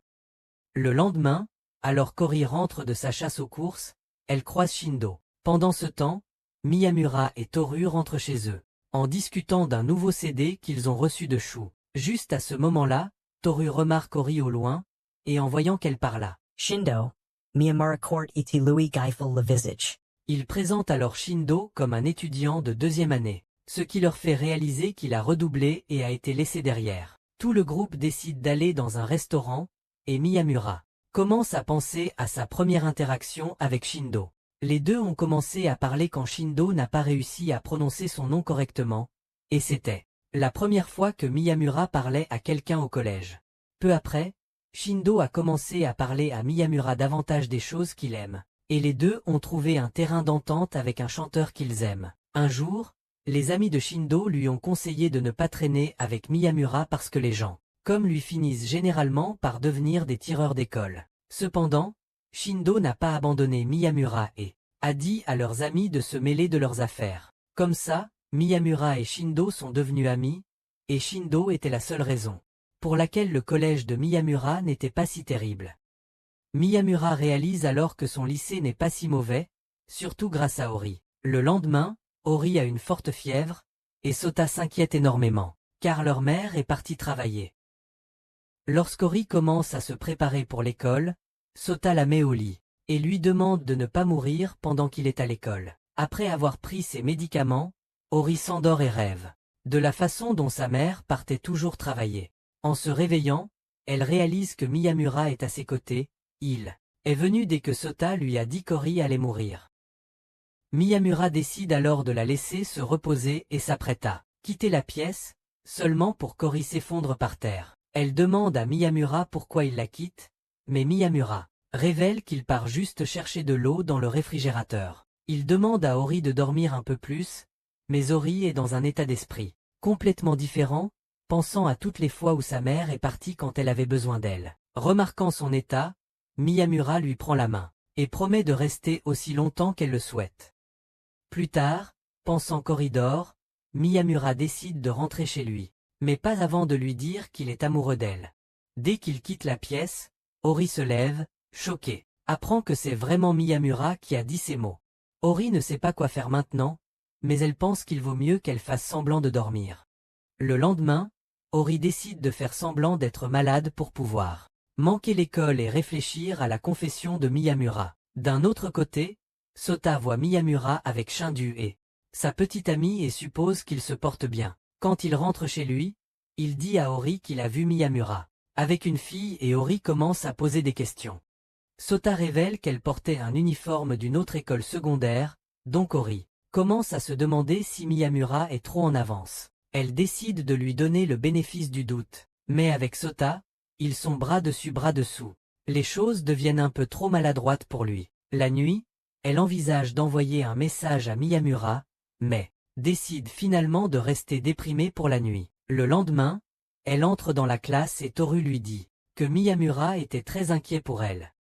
Le lendemain, alors qu'Ori rentre de sa chasse aux courses, elle croise Shindo. Pendant ce temps, Miyamura et Toru rentrent chez eux, en discutant d'un nouveau CD qu'ils ont reçu de Shu. Juste à ce moment-là, Toru remarque Ori au loin, et en voyant qu'elle parla, Shindo, Miyamura court iti Louis Geifel le visage. il présente alors Shindo comme un étudiant de deuxième année, ce qui leur fait réaliser qu'il a redoublé et a été laissé derrière. Tout le groupe décide d'aller dans un restaurant, et Miyamura commence à penser à sa première interaction avec Shindo. Les deux ont commencé à parler quand Shindo n'a pas réussi à prononcer son nom correctement, et c'était la première fois que Miyamura parlait à quelqu'un au collège. Peu après, Shindo a commencé à parler à Miyamura davantage des choses qu'il aime, et les deux ont trouvé un terrain d'entente avec un chanteur qu'ils aiment. Un jour, les amis de Shindo lui ont conseillé de ne pas traîner avec Miyamura parce que les gens, comme lui, finissent généralement par devenir des tireurs d'école. Cependant, Shindo n'a pas abandonné Miyamura et a dit à leurs amis de se mêler de leurs affaires. Comme ça, Miyamura et Shindo sont devenus amis, et Shindo était la seule raison pour laquelle le collège de Miyamura n'était pas si terrible. Miyamura réalise alors que son lycée n'est pas si mauvais, surtout grâce à Ori. Le lendemain, Ori a une forte fièvre, et Sota s'inquiète énormément, car leur mère est partie travailler. Lorsqu'Ori commence à se préparer pour l'école, Sota la met au lit, et lui demande de ne pas mourir pendant qu'il est à l'école. Après avoir pris ses médicaments, Ori s'endort et rêve de la façon dont sa mère partait toujours travailler. En se réveillant, elle réalise que Miyamura est à ses côtés, il est venu dès que Sota lui a dit qu'Ori allait mourir. Miyamura décide alors de la laisser se reposer et s'apprête à quitter la pièce, seulement pour qu'Ori s'effondre par terre. Elle demande à Miyamura pourquoi il la quitte, mais Miyamura révèle qu'il part juste chercher de l'eau dans le réfrigérateur. Il demande à Ori de dormir un peu plus, mais Ori est dans un état d'esprit complètement différent, pensant à toutes les fois où sa mère est partie quand elle avait besoin d'elle. Remarquant son état, Miyamura lui prend la main et promet de rester aussi longtemps qu'elle le souhaite. Plus tard, pensant qu'Ori dort, Miyamura décide de rentrer chez lui, mais pas avant de lui dire qu'il est amoureux d'elle. Dès qu'il quitte la pièce, Ori se lève, choqué, apprend que c'est vraiment Miyamura qui a dit ces mots. Ori ne sait pas quoi faire maintenant, mais elle pense qu'il vaut mieux qu'elle fasse semblant de dormir. Le lendemain, Ori décide de faire semblant d'être malade pour pouvoir manquer l'école et réfléchir à la confession de Miyamura. D'un autre côté, Sota voit Miyamura avec Shindu et sa petite amie et suppose qu'il se porte bien. Quand il rentre chez lui, il dit à Ori qu'il a vu Miyamura avec une fille et Ori commence à poser des questions. Sota révèle qu'elle portait un uniforme d'une autre école secondaire, donc Ori commence à se demander si Miyamura est trop en avance. Elle décide de lui donner le bénéfice du doute, mais avec Sota, ils sont bras dessus bras dessous. Les choses deviennent un peu trop maladroites pour lui. La nuit, elle envisage d'envoyer un message à Miyamura, mais décide finalement de rester déprimée pour la nuit. Le lendemain, elle entre dans la classe et Toru lui dit que Miyamura était très inquiet pour elle.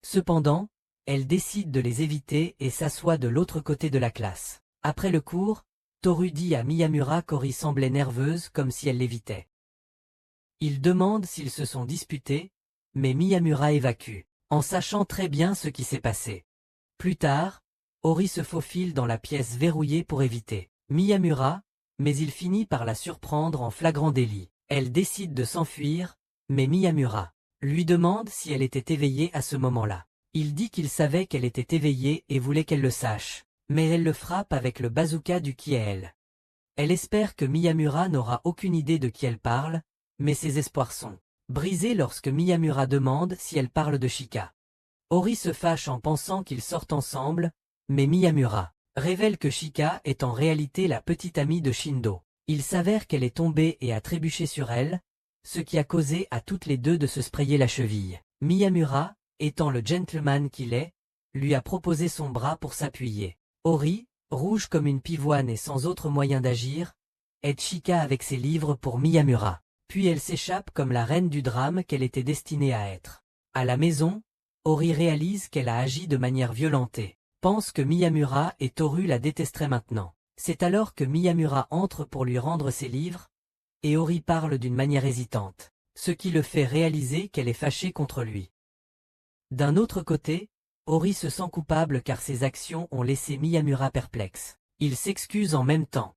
Cependant, elle décide de les éviter et s'assoit de l'autre côté de la classe. Après le cours, Toru dit à Miyamura qu'Ori semblait nerveuse comme si elle l'évitait. Il demande s'ils se sont disputés, mais Miyamura évacue, en sachant très bien ce qui s'est passé. Plus tard, Ori se faufile dans la pièce verrouillée pour éviter Miyamura, mais il finit par la surprendre en flagrant délit. Elle décide de s'enfuir, mais Miyamura lui demande si elle était éveillée à ce moment-là. Il dit qu'il savait qu'elle était éveillée et voulait qu'elle le sache, mais elle le frappe avec le bazooka du qui est elle. Elle espère que Miyamura n'aura aucune idée de qui elle parle, mais ses espoirs sont brisés lorsque Miyamura demande si elle parle de Shika. Ori se fâche en pensant qu'ils sortent ensemble, mais Miyamura révèle que Shika est en réalité la petite amie de Shindo. Il s'avère qu'elle est tombée et a trébuché sur elle, ce qui a causé à toutes les deux de se sprayer la cheville. Miyamura, étant le gentleman qu'il est, lui a proposé son bras pour s'appuyer. Ori, rouge comme une pivoine et sans autre moyen d'agir, aide Shika avec ses livres pour Miyamura. Puis elle s'échappe comme la reine du drame qu'elle était destinée à être. À la maison, Ori réalise qu'elle a agi de manière violente et pense que Miyamura et Toru la détesteraient maintenant. C'est alors que Miyamura entre pour lui rendre ses livres, et Ori parle d'une manière hésitante, ce qui le fait réaliser qu'elle est fâchée contre lui. D'un autre côté, Ori se sent coupable car ses actions ont laissé Miyamura perplexe. Il s'excuse en même temps.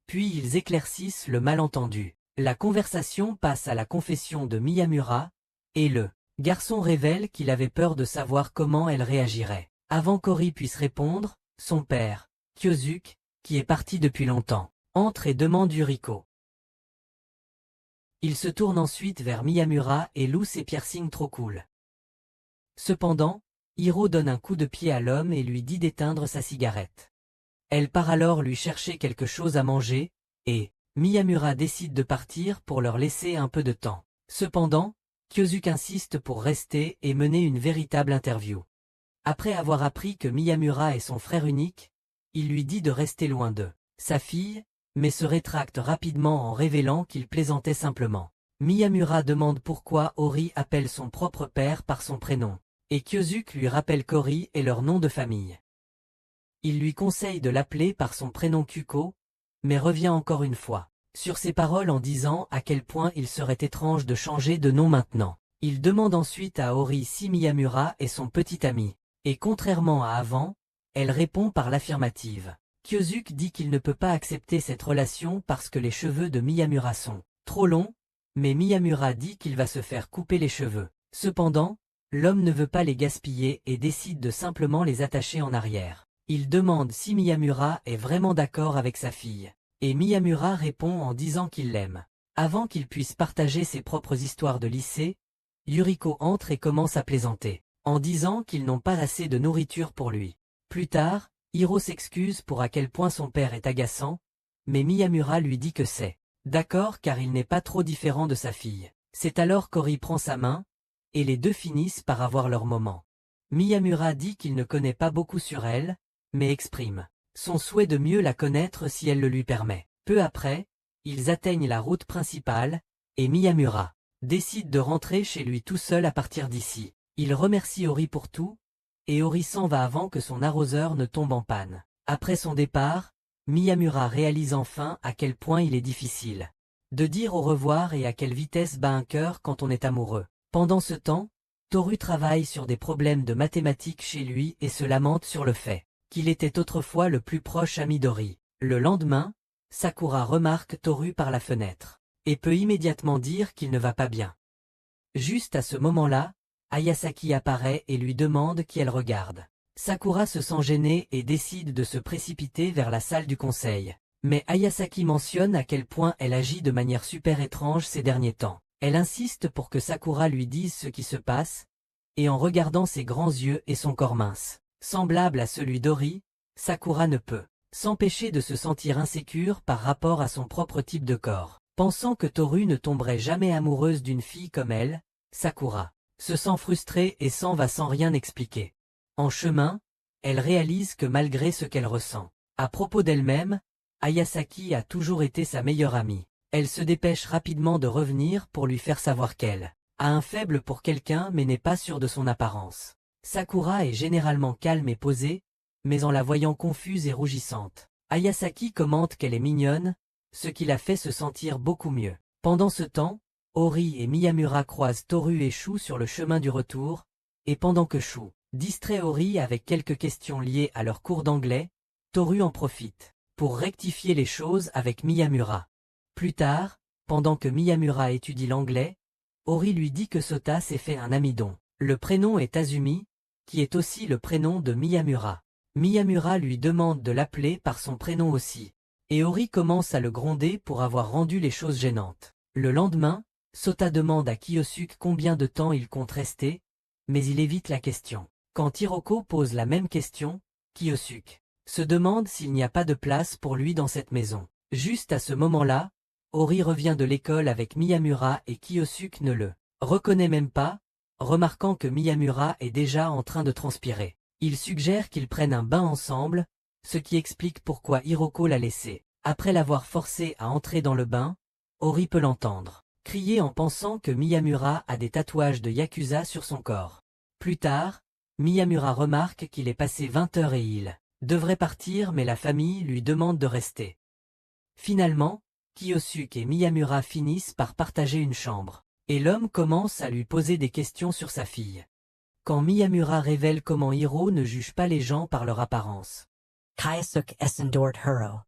Puis ils éclaircissent le malentendu. La conversation passe à la confession de Miyamura, et le garçon révèle qu'il avait peur de savoir comment elle réagirait. Avant qu'Ori puisse répondre, son père, Kyosuke, qui est parti depuis longtemps, entre et demande Yuriko. Il se tourne ensuite vers Miyamura et loue ses piercings trop cool. Cependant, Hiro donne un coup de pied à l'homme et lui dit d'éteindre sa cigarette. Elle part alors lui chercher quelque chose à manger, et Miyamura décide de partir pour leur laisser un peu de temps. Cependant, Kyosuke insiste pour rester et mener une véritable interview. Après avoir appris que Miyamura est son frère unique, il lui dit de rester loin de sa fille, mais se rétracte rapidement en révélant qu'il plaisantait simplement. Miyamura demande pourquoi Ori appelle son propre père par son prénom, et Kyosuke lui rappelle qu'Ori est leur nom de famille. Il lui conseille de l'appeler par son prénom Kuko, mais revient encore une fois sur ses paroles en disant à quel point il serait étrange de changer de nom maintenant. Il demande ensuite à Ori si Miyamura est son petit ami, et contrairement à avant, elle répond par l'affirmative. Kyosuke dit qu'il ne peut pas accepter cette relation parce que les cheveux de Miyamura sont trop longs, mais Miyamura dit qu'il va se faire couper les cheveux. Cependant, l'homme ne veut pas les gaspiller et décide de simplement les attacher en arrière. Il demande si Miyamura est vraiment d'accord avec sa fille, et Miyamura répond en disant qu'il l'aime. Avant qu'il puisse partager ses propres histoires de lycée, Yuriko entre et commence à plaisanter, en disant qu'ils n'ont pas assez de nourriture pour lui. Plus tard, Hiro s'excuse pour à quel point son père est agaçant, mais Miyamura lui dit que c'est d'accord car il n'est pas trop différent de sa fille. C'est alors qu'Ori prend sa main, et les deux finissent par avoir leur moment. Miyamura dit qu'il ne connaît pas beaucoup sur elle, mais exprime son souhait de mieux la connaître si elle le lui permet. Peu après, ils atteignent la route principale, et Miyamura décide de rentrer chez lui tout seul à partir d'ici. Il remercie Ori pour tout, et Ori s'en va avant que son arroseur ne tombe en panne. Après son départ, Miyamura réalise enfin à quel point il est difficile de dire au revoir et à quelle vitesse bat un cœur quand on est amoureux. Pendant ce temps, Toru travaille sur des problèmes de mathématiques chez lui et se lamente sur le fait qu'il était autrefois le plus proche ami d'Ori. Le lendemain, Sakura remarque Toru par la fenêtre, et peut immédiatement dire qu'il ne va pas bien. Juste à ce moment-là, Ayasaki apparaît et lui demande qui elle regarde. Sakura se sent gênée et décide de se précipiter vers la salle du conseil. Mais Ayasaki mentionne à quel point elle agit de manière super étrange ces derniers temps. Elle insiste pour que Sakura lui dise ce qui se passe, et en regardant ses grands yeux et son corps mince, semblable à celui d'Ori, Sakura ne peut s'empêcher de se sentir insécure par rapport à son propre type de corps. Pensant que Toru ne tomberait jamais amoureuse d'une fille comme elle, Sakura se sent frustrée et s'en va sans rien expliquer. En chemin, elle réalise que malgré ce qu'elle ressent à propos d'elle-même, Ayasaki a toujours été sa meilleure amie. Elle se dépêche rapidement de revenir pour lui faire savoir qu'elle a un faible pour quelqu'un mais n'est pas sûre de son apparence. Sakura est généralement calme et posée, mais en la voyant confuse et rougissante, Ayasaki commente qu'elle est mignonne, ce qui la fait se sentir beaucoup mieux. Pendant ce temps, Ori et Miyamura croisent Toru et Shu sur le chemin du retour, et pendant que Shu distrait Ori avec quelques questions liées à leur cours d'anglais, Toru en profite pour rectifier les choses avec Miyamura. Plus tard, pendant que Miyamura étudie l'anglais, Ori lui dit que Sota s'est fait un amidon. Le prénom est Azumi, qui est aussi le prénom de Miyamura. Miyamura lui demande de l'appeler par son prénom aussi, et Ori commence à le gronder pour avoir rendu les choses gênantes. Le lendemain, Sota demande à Kyosuke combien de temps il compte rester, mais il évite la question. Quand Hiroko pose la même question, Kyosuke se demande s'il n'y a pas de place pour lui dans cette maison. Juste à ce moment-là, Ori revient de l'école avec Miyamura et Kyosuke ne le reconnaît même pas, remarquant que Miyamura est déjà en train de transpirer. Il suggère qu'ils prennent un bain ensemble, ce qui explique pourquoi Hiroko l'a laissé. Après l'avoir forcé à entrer dans le bain, Ori peut l'entendre crier en pensant que Miyamura a des tatouages de Yakuza sur son corps. Plus tard, Miyamura remarque qu'il est passé 20 heures et il devrait partir mais la famille lui demande de rester. Finalement, Kiyosuke et Miyamura finissent par partager une chambre. Et l'homme commence à lui poser des questions sur sa fille. Quand Miyamura révèle comment Hiro ne juge pas les gens par leur apparence. Kaisuke Essendort Huro.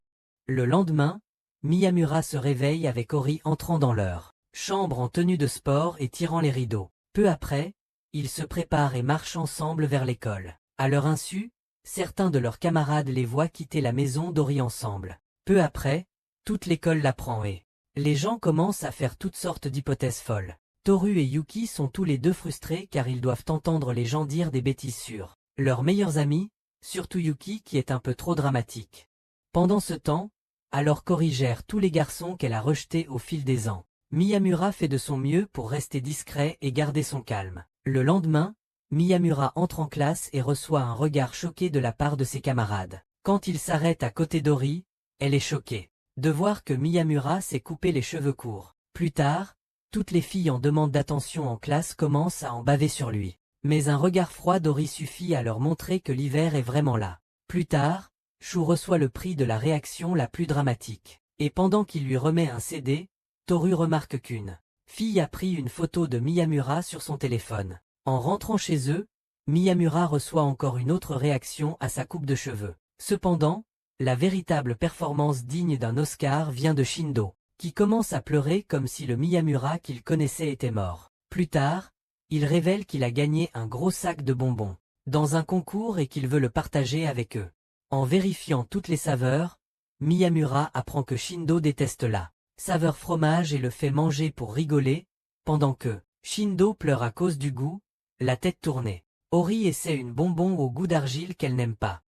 Le lendemain, Miyamura se réveille avec Ori entrant dans leur chambre en tenue de sport et tirant les rideaux. Peu après, ils se préparent et marchent ensemble vers l'école. À leur insu, certains de leurs camarades les voient quitter la maison d'Ori ensemble. Peu après, toute l'école l'apprend et les gens commencent à faire toutes sortes d'hypothèses folles. Toru et Yuki sont tous les deux frustrés car ils doivent entendre les gens dire des bêtises sur leurs meilleurs amis, surtout Yuki qui est un peu trop dramatique. Pendant ce temps, alors Kori gère tous les garçons qu'elle a rejetés au fil des ans. Miyamura fait de son mieux pour rester discret et garder son calme. Le lendemain, Miyamura entre en classe et reçoit un regard choqué de la part de ses camarades. Quand il s'arrête à côté d'Ori, elle est choquée de voir que Miyamura s'est coupé les cheveux courts. Plus tard, toutes les filles en demande d'attention en classe commencent à en baver sur lui. Mais un regard froid d'Ori suffit à leur montrer que l'hiver est vraiment là. Plus tard, Shu reçoit le prix de la réaction la plus dramatique. Et pendant qu'il lui remet un CD, Toru remarque qu'une fille a pris une photo de Miyamura sur son téléphone. En rentrant chez eux, Miyamura reçoit encore une autre réaction à sa coupe de cheveux. Cependant, la véritable performance digne d'un Oscar vient de Shindo, qui commence à pleurer comme si le Miyamura qu'il connaissait était mort. Plus tard, il révèle qu'il a gagné un gros sac de bonbons dans un concours et qu'il veut le partager avec eux. En vérifiant toutes les saveurs, Miyamura apprend que Shindo déteste la saveur fromage et le fait manger pour rigoler, pendant que Shindo pleure à cause du goût, la tête tournée. Ori essaie une bonbon au goût d'argile qu'elle n'aime pas.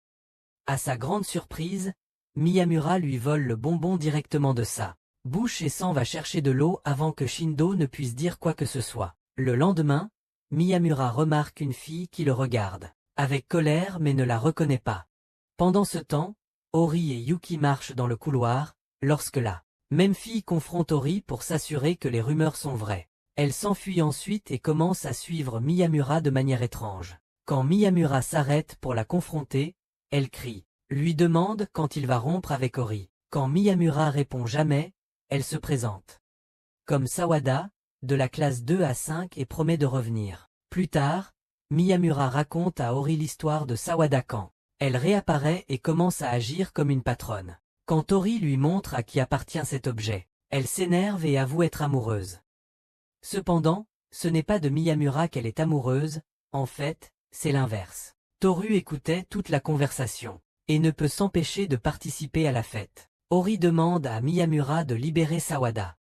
À sa grande surprise, Miyamura lui vole le bonbon directement de sa bouche et s'en va chercher de l'eau avant que Shindo ne puisse dire quoi que ce soit. Le lendemain, Miyamura remarque une fille qui le regarde avec colère mais ne la reconnaît pas. Pendant ce temps, Ori et Yuki marchent dans le couloir, lorsque la même fille confronte Ori pour s'assurer que les rumeurs sont vraies. Elle s'enfuit ensuite et commence à suivre Miyamura de manière étrange. Quand Miyamura s'arrête pour la confronter, elle crie, lui demande quand il va rompre avec Ori. Quand Miyamura répond jamais, elle se présente comme Sawada, de la classe 2 à 5 et promet de revenir. Plus tard, Miyamura raconte à Ori l'histoire de Sawada quand elle réapparaît et commence à agir comme une patronne. Quand Ori lui montre à qui appartient cet objet, elle s'énerve et avoue être amoureuse. Cependant, ce n'est pas de Miyamura qu'elle est amoureuse, en fait, c'est l'inverse. Toru écoutait toute la conversation, et ne peut s'empêcher de participer à la fête. Ori demande à Miyamura de libérer Sawada.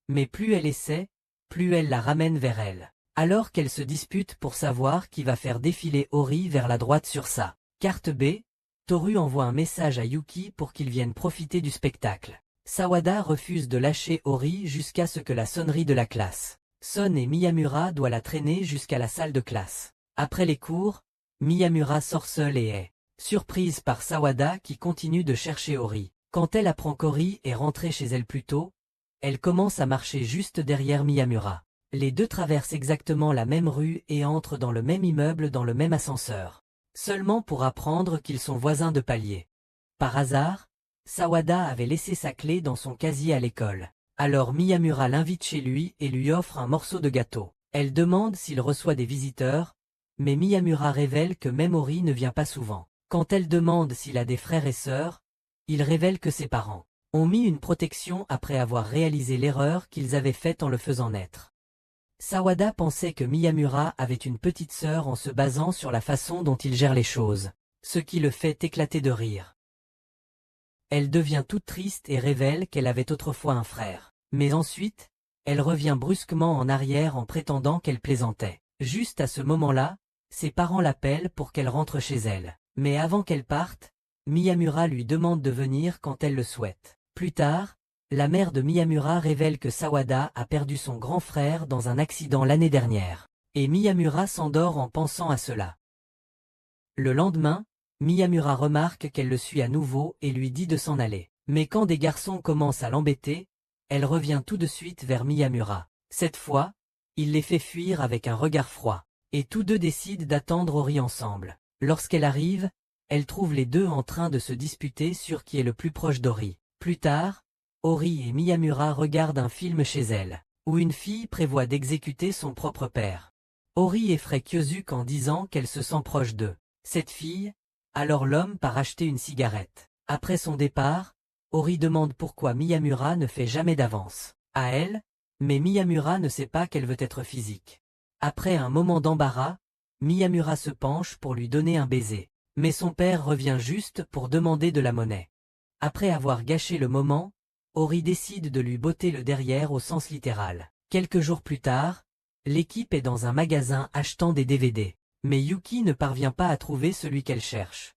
Mais plus elle essaie, plus elle la ramène vers elle. Alors qu'elle se dispute pour savoir qui va faire défiler Ori vers la droite sur sa carte B, Toru envoie un message à Yuki pour qu'ils viennent profiter du spectacle. Sawada refuse de lâcher Ori jusqu'à ce que la sonnerie de la classe sonne et Miyamura doit la traîner jusqu'à la salle de classe. Après les cours, Miyamura sort seule et est surprise par Sawada qui continue de chercher Ori. Quand elle apprend qu'Ori est rentrée chez elle plus tôt, elle commence à marcher juste derrière Miyamura. Les deux traversent exactement la même rue et entrent dans le même immeuble dans le même ascenseur. Seulement pour apprendre qu'ils sont voisins de palier. Par hasard, Sawada avait laissé sa clé dans son casier à l'école. Alors Miyamura l'invite chez lui et lui offre un morceau de gâteau. Elle demande s'il reçoit des visiteurs, mais Miyamura révèle que même Ori ne vient pas souvent. Quand elle demande s'il a des frères et sœurs, il révèle que ses parents ont mis une protection après avoir réalisé l'erreur qu'ils avaient faite en le faisant naître. Sawada pensait que Miyamura avait une petite sœur en se basant sur la façon dont il gère les choses, ce qui le fait éclater de rire. Elle devient toute triste et révèle qu'elle avait autrefois un frère. Mais ensuite, elle revient brusquement en arrière en prétendant qu'elle plaisantait. Juste à ce moment-là, ses parents l'appellent pour qu'elle rentre chez elle. Mais avant qu'elle parte, Miyamura lui demande de venir quand elle le souhaite. Plus tard, la mère de Miyamura révèle que Sawada a perdu son grand frère dans un accident l'année dernière. Et Miyamura s'endort en pensant à cela. Le lendemain, Miyamura remarque qu'elle le suit à nouveau et lui dit de s'en aller. Mais quand des garçons commencent à l'embêter, elle revient tout de suite vers Miyamura. Cette fois, il les fait fuir avec un regard froid. Et tous deux décident d'attendre Ori ensemble. Lorsqu'elle arrive, elle trouve les deux en train de se disputer sur qui est le plus proche d'Ori. Plus tard, Ori et Miyamura regardent un film chez elle, où une fille prévoit d'exécuter son propre père. Ori effraie Kyosuke en disant qu'elle se sent proche d'eux. Cette fille, alors l'homme part acheter une cigarette. Après son départ, Ori demande pourquoi Miyamura ne fait jamais d'avance à elle, mais Miyamura ne sait pas qu'elle veut être physique. Après un moment d'embarras, Miyamura se penche pour lui donner un baiser, mais son père revient juste pour demander de la monnaie. Après avoir gâché le moment, Ori décide de lui botter le derrière au sens littéral. Quelques jours plus tard, l'équipe est dans un magasin achetant des DVD, mais Yuki ne parvient pas à trouver celui qu'elle cherche.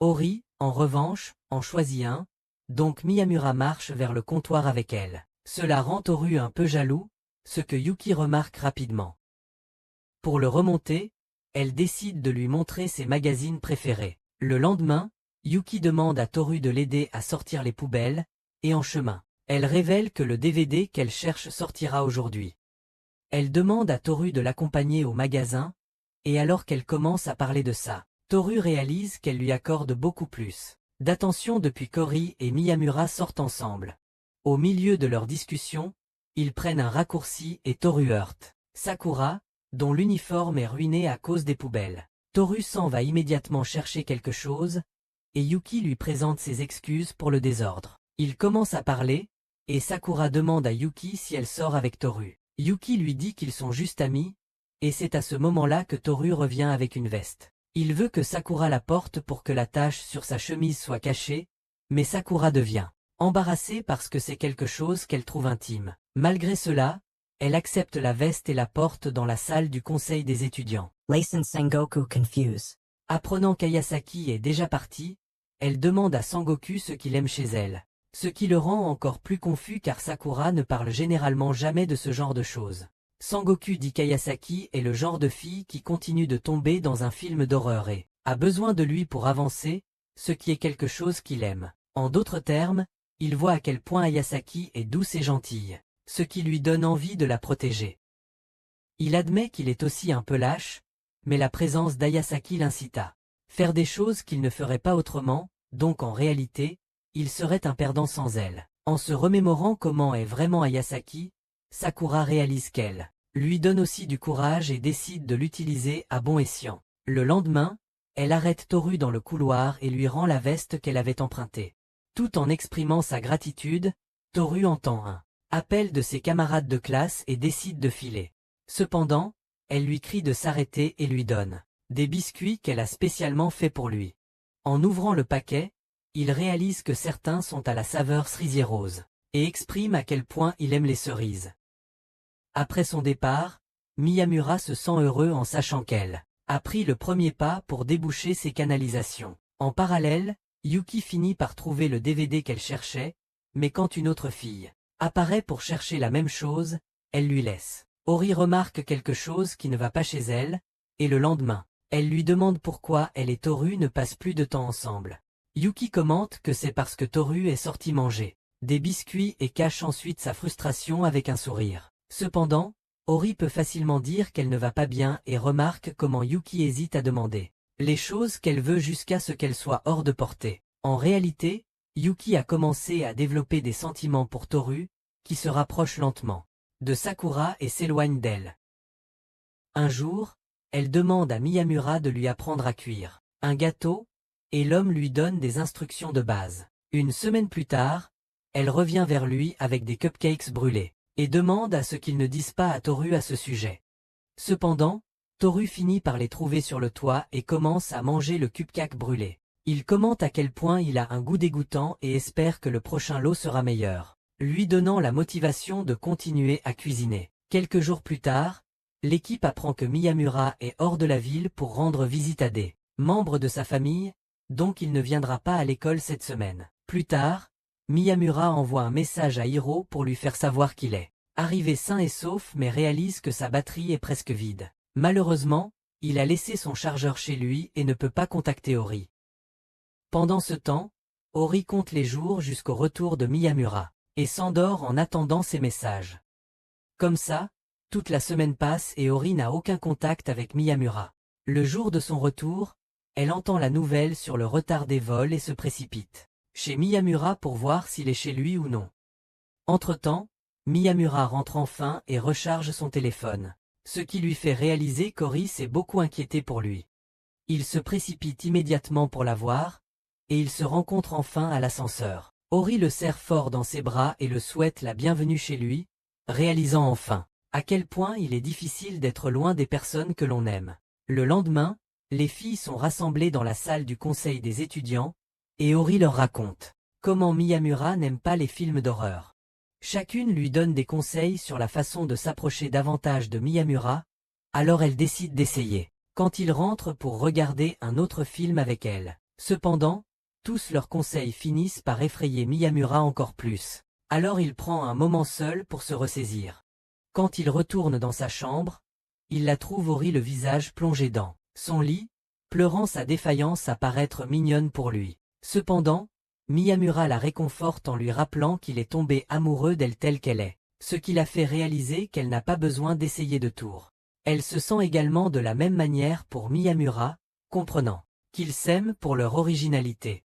Ori, en revanche, en choisit un, donc Miyamura marche vers le comptoir avec elle. Cela rend Toru un peu jaloux, ce que Yuki remarque rapidement. Pour le remonter, elle décide de lui montrer ses magazines préférés. Le lendemain, Yuki demande à Toru de l'aider à sortir les poubelles, et en chemin, elle révèle que le DVD qu'elle cherche sortira aujourd'hui. Elle demande à Toru de l'accompagner au magasin, et alors qu'elle commence à parler de ça, Toru réalise qu'elle lui accorde beaucoup plus d'attention depuis qu'Ori et Miyamura sortent ensemble. Au milieu de leur discussion, ils prennent un raccourci et Toru heurte Sakura, dont l'uniforme est ruiné à cause des poubelles. Toru s'en va immédiatement chercher quelque chose, et Yuki lui présente ses excuses pour le désordre. Ils commencent à parler, et Sakura demande à Yuki si elle sort avec Toru. Yuki lui dit qu'ils sont juste amis, et c'est à ce moment-là que Toru revient avec une veste. Il veut que Sakura la porte pour que la tache sur sa chemise soit cachée, mais Sakura devient embarrassée parce que c'est quelque chose qu'elle trouve intime. Malgré cela, elle accepte la veste et la porte dans la salle du conseil des étudiants. Lasen Sengoku confuse. Apprenant qu'Ayasaki est déjà parti, elle demande à Sangoku ce qu'il aime chez elle. Ce qui le rend encore plus confus car Sakura ne parle généralement jamais de ce genre de choses. Sangoku dit qu'Ayasaki est le genre de fille qui continue de tomber dans un film d'horreur et a besoin de lui pour avancer, ce qui est quelque chose qu'il aime. En d'autres termes, il voit à quel point Ayasaki est douce et gentille, ce qui lui donne envie de la protéger. Il admet qu'il est aussi un peu lâche, mais la présence d'Ayasaki l'incite à faire des choses qu'il ne ferait pas autrement, donc en réalité, il serait un perdant sans elle. En se remémorant comment est vraiment Ayasaki, Sakura réalise qu'elle lui donne aussi du courage et décide de l'utiliser à bon escient. Le lendemain, elle arrête Toru dans le couloir et lui rend la veste qu'elle avait empruntée. Tout en exprimant sa gratitude, Toru entend un appel de ses camarades de classe et décide de filer. Cependant, elle lui crie de s'arrêter et lui donne des biscuits qu'elle a spécialement fait pour lui. En ouvrant le paquet, il réalise que certains sont à la saveur cerisier rose, et exprime à quel point il aime les cerises. Après son départ, Miyamura se sent heureux en sachant qu'elle a pris le premier pas pour déboucher ses canalisations. En parallèle, Yuki finit par trouver le DVD qu'elle cherchait, mais quand une autre fille apparaît pour chercher la même chose, elle lui laisse. Ori remarque quelque chose qui ne va pas chez elle, et le lendemain, elle lui demande pourquoi elle et Toru ne passent plus de temps ensemble. Yuki commente que c'est parce que Toru est sorti manger des biscuits et cache ensuite sa frustration avec un sourire. Cependant, Ori peut facilement dire qu'elle ne va pas bien et remarque comment Yuki hésite à demander les choses qu'elle veut jusqu'à ce qu'elles soient hors de portée. En réalité, Yuki a commencé à développer des sentiments pour Toru, qui se rapproche lentement de Sakura et s'éloigne d'elle. Un jour, elle demande à Miyamura de lui apprendre à cuire un gâteau, et l'homme lui donne des instructions de base. Une semaine plus tard, elle revient vers lui avec des cupcakes brûlés, et demande à ce qu'il ne dise pas à Toru à ce sujet. Cependant, Toru finit par les trouver sur le toit et commence à manger le cupcake brûlé. Il commente à quel point il a un goût dégoûtant et espère que le prochain lot sera meilleur, lui donnant la motivation de continuer à cuisiner. Quelques jours plus tard, l'équipe apprend que Miyamura est hors de la ville pour rendre visite à des membres de sa famille, donc il ne viendra pas à l'école cette semaine. Plus tard, Miyamura envoie un message à Hiro pour lui faire savoir qu'il est arrivé sain et sauf mais réalise que sa batterie est presque vide. Malheureusement, il a laissé son chargeur chez lui et ne peut pas contacter Ori. Pendant ce temps, Ori compte les jours jusqu'au retour de Miyamura, et s'endort en attendant ses messages. Comme ça, toute la semaine passe et Ori n'a aucun contact avec Miyamura. Le jour de son retour, elle entend la nouvelle sur le retard des vols et se précipite chez Miyamura pour voir s'il est chez lui ou non. Entre-temps, Miyamura rentre enfin et recharge son téléphone, ce qui lui fait réaliser qu'Ori s'est beaucoup inquiété pour lui. Il se précipite immédiatement pour la voir, et ils se rencontrent enfin à l'ascenseur. Ori le serre fort dans ses bras et le souhaite la bienvenue chez lui, réalisant enfin à quel point il est difficile d'être loin des personnes que l'on aime. Le lendemain, les filles sont rassemblées dans la salle du conseil des étudiants, et Ori leur raconte comment Miyamura n'aime pas les films d'horreur. Chacune lui donne des conseils sur la façon de s'approcher davantage de Miyamura, alors elle décide d'essayer. Quand il rentre pour regarder un autre film avec elle. Cependant, tous leurs conseils finissent par effrayer Miyamura encore plus. Alors il prend un moment seul pour se ressaisir. Quand il retourne dans sa chambre, il la trouve Ori le visage plongé dans son lit, pleurant sa défaillance à paraître mignonne pour lui. Cependant, Miyamura la réconforte en lui rappelant qu'il est tombé amoureux d'elle telle qu'elle est, ce qui la fait réaliser qu'elle n'a pas besoin d'essayer de tour. Elle se sent également de la même manière pour Miyamura, comprenant qu'ils s'aiment pour leur originalité.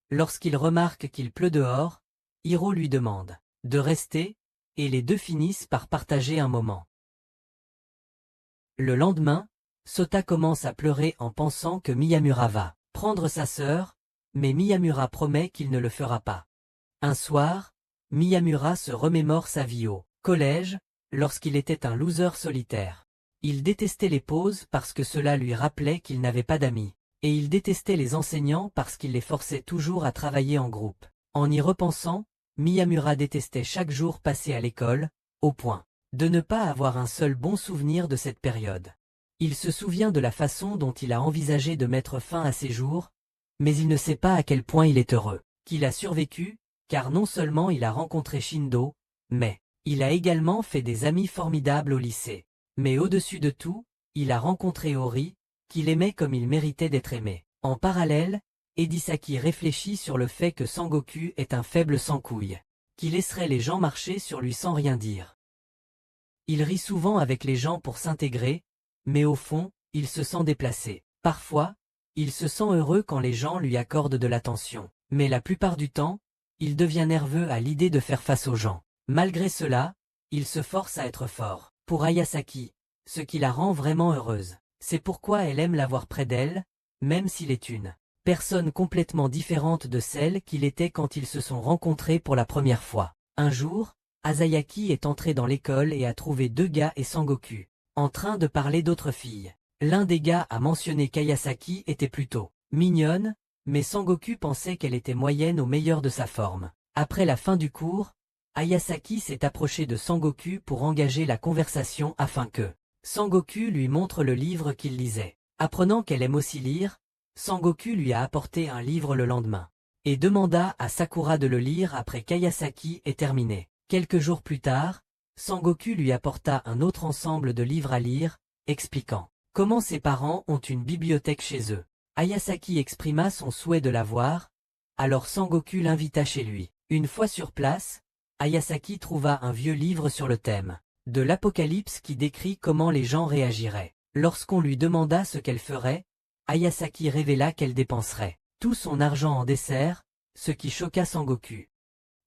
Lorsqu'il remarque qu'il pleut dehors, Hiro lui demande de rester, et les deux finissent par partager un moment. Le lendemain, Sota commence à pleurer en pensant que Miyamura va prendre sa sœur, mais Miyamura promet qu'il ne le fera pas. Un soir, Miyamura se remémore sa vie au collège, lorsqu'il était un loser solitaire. Il détestait les pauses parce que cela lui rappelait qu'il n'avait pas d'amis, et il détestait les enseignants parce qu'ils les forçaient toujours à travailler en groupe. En y repensant, Miyamura détestait chaque jour passé à l'école, au point de ne pas avoir un seul bon souvenir de cette période. Il se souvient de la façon dont il a envisagé de mettre fin à ses jours, mais il ne sait pas à quel point il est heureux qu'il a survécu, car non seulement il a rencontré Shindo, mais il a également fait des amis formidables au lycée. Mais au-dessus de tout, il a rencontré Ori, qu'il aimait comme il méritait d'être aimé. En parallèle, Edisaki réfléchit sur le fait que Sangoku est un faible sans couilles, qui laisserait les gens marcher sur lui sans rien dire. Il rit souvent avec les gens pour s'intégrer, mais au fond, il se sent déplacé. Parfois, il se sent heureux quand les gens lui accordent de l'attention, mais la plupart du temps, il devient nerveux à l'idée de faire face aux gens. Malgré cela, il se force à être fort pour Ayasaki, ce qui la rend vraiment heureuse. C'est pourquoi elle aime l'avoir près d'elle, même s'il est une personne complètement différente de celle qu'il était quand ils se sont rencontrés pour la première fois. Un jour, Asayaki est entré dans l'école et a trouvé deux gars et Sangoku, en train de parler d'autres filles. L'un des gars a mentionné qu'Ayasaki était plutôt mignonne, mais Sangoku pensait qu'elle était moyenne au meilleur de sa forme. Après la fin du cours, Ayasaki s'est approché de Sangoku pour engager la conversation afin que Sangoku lui montre le livre qu'il lisait. Apprenant qu'elle aime aussi lire, Sangoku lui a apporté un livre le lendemain, et demanda à Sakura de le lire après qu'Ayasaki ait terminé. Quelques jours plus tard, Sangoku lui apporta un autre ensemble de livres à lire, expliquant comment ses parents ont une bibliothèque chez eux. Ayasaki exprima son souhait de la voir, alors Sangoku l'invita chez lui. Une fois sur place, Ayasaki trouva un vieux livre sur le thème de l'Apocalypse qui décrit comment les gens réagiraient. Lorsqu'on lui demanda ce qu'elle ferait, Ayasaki révéla qu'elle dépenserait tout son argent en dessert, ce qui choqua Sangoku.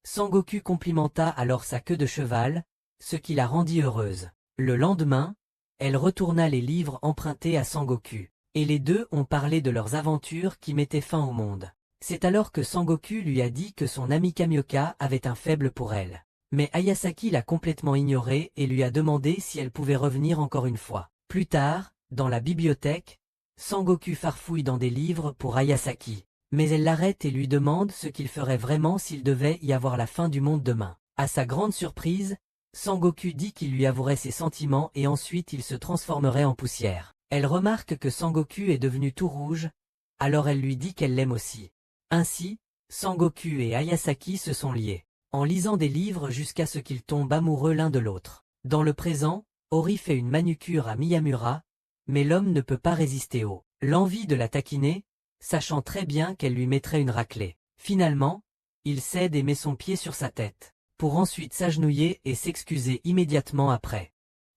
Sangoku complimenta alors sa queue de cheval, ce qui la rendit heureuse. Le lendemain, elle retourna les livres empruntés à Sangoku, et les deux ont parlé de leurs aventures qui mettaient fin au monde. C'est alors que Sangoku lui a dit que son ami Kamioka avait un faible pour elle. Mais Ayasaki l'a complètement ignoré et lui a demandé si elle pouvait revenir encore une fois. Plus tard, dans la bibliothèque, Sangoku farfouille dans des livres pour Ayasaki, mais elle l'arrête et lui demande ce qu'il ferait vraiment s'il devait y avoir la fin du monde demain. À sa grande surprise, Sangoku dit qu'il lui avouerait ses sentiments et ensuite il se transformerait en poussière. Elle remarque que Sangoku est devenu tout rouge, alors elle lui dit qu'elle l'aime aussi. Ainsi, Sangoku et Ayasaki se sont liés, en lisant des livres jusqu'à ce qu'ils tombent amoureux l'un de l'autre. Dans le présent, Ori fait une manucure à Miyamura, mais l'homme ne peut pas résister l'envie de la taquiner, sachant très bien qu'elle lui mettrait une raclée. Finalement, il cède et met son pied sur sa tête, pour ensuite s'agenouiller et s'excuser immédiatement après.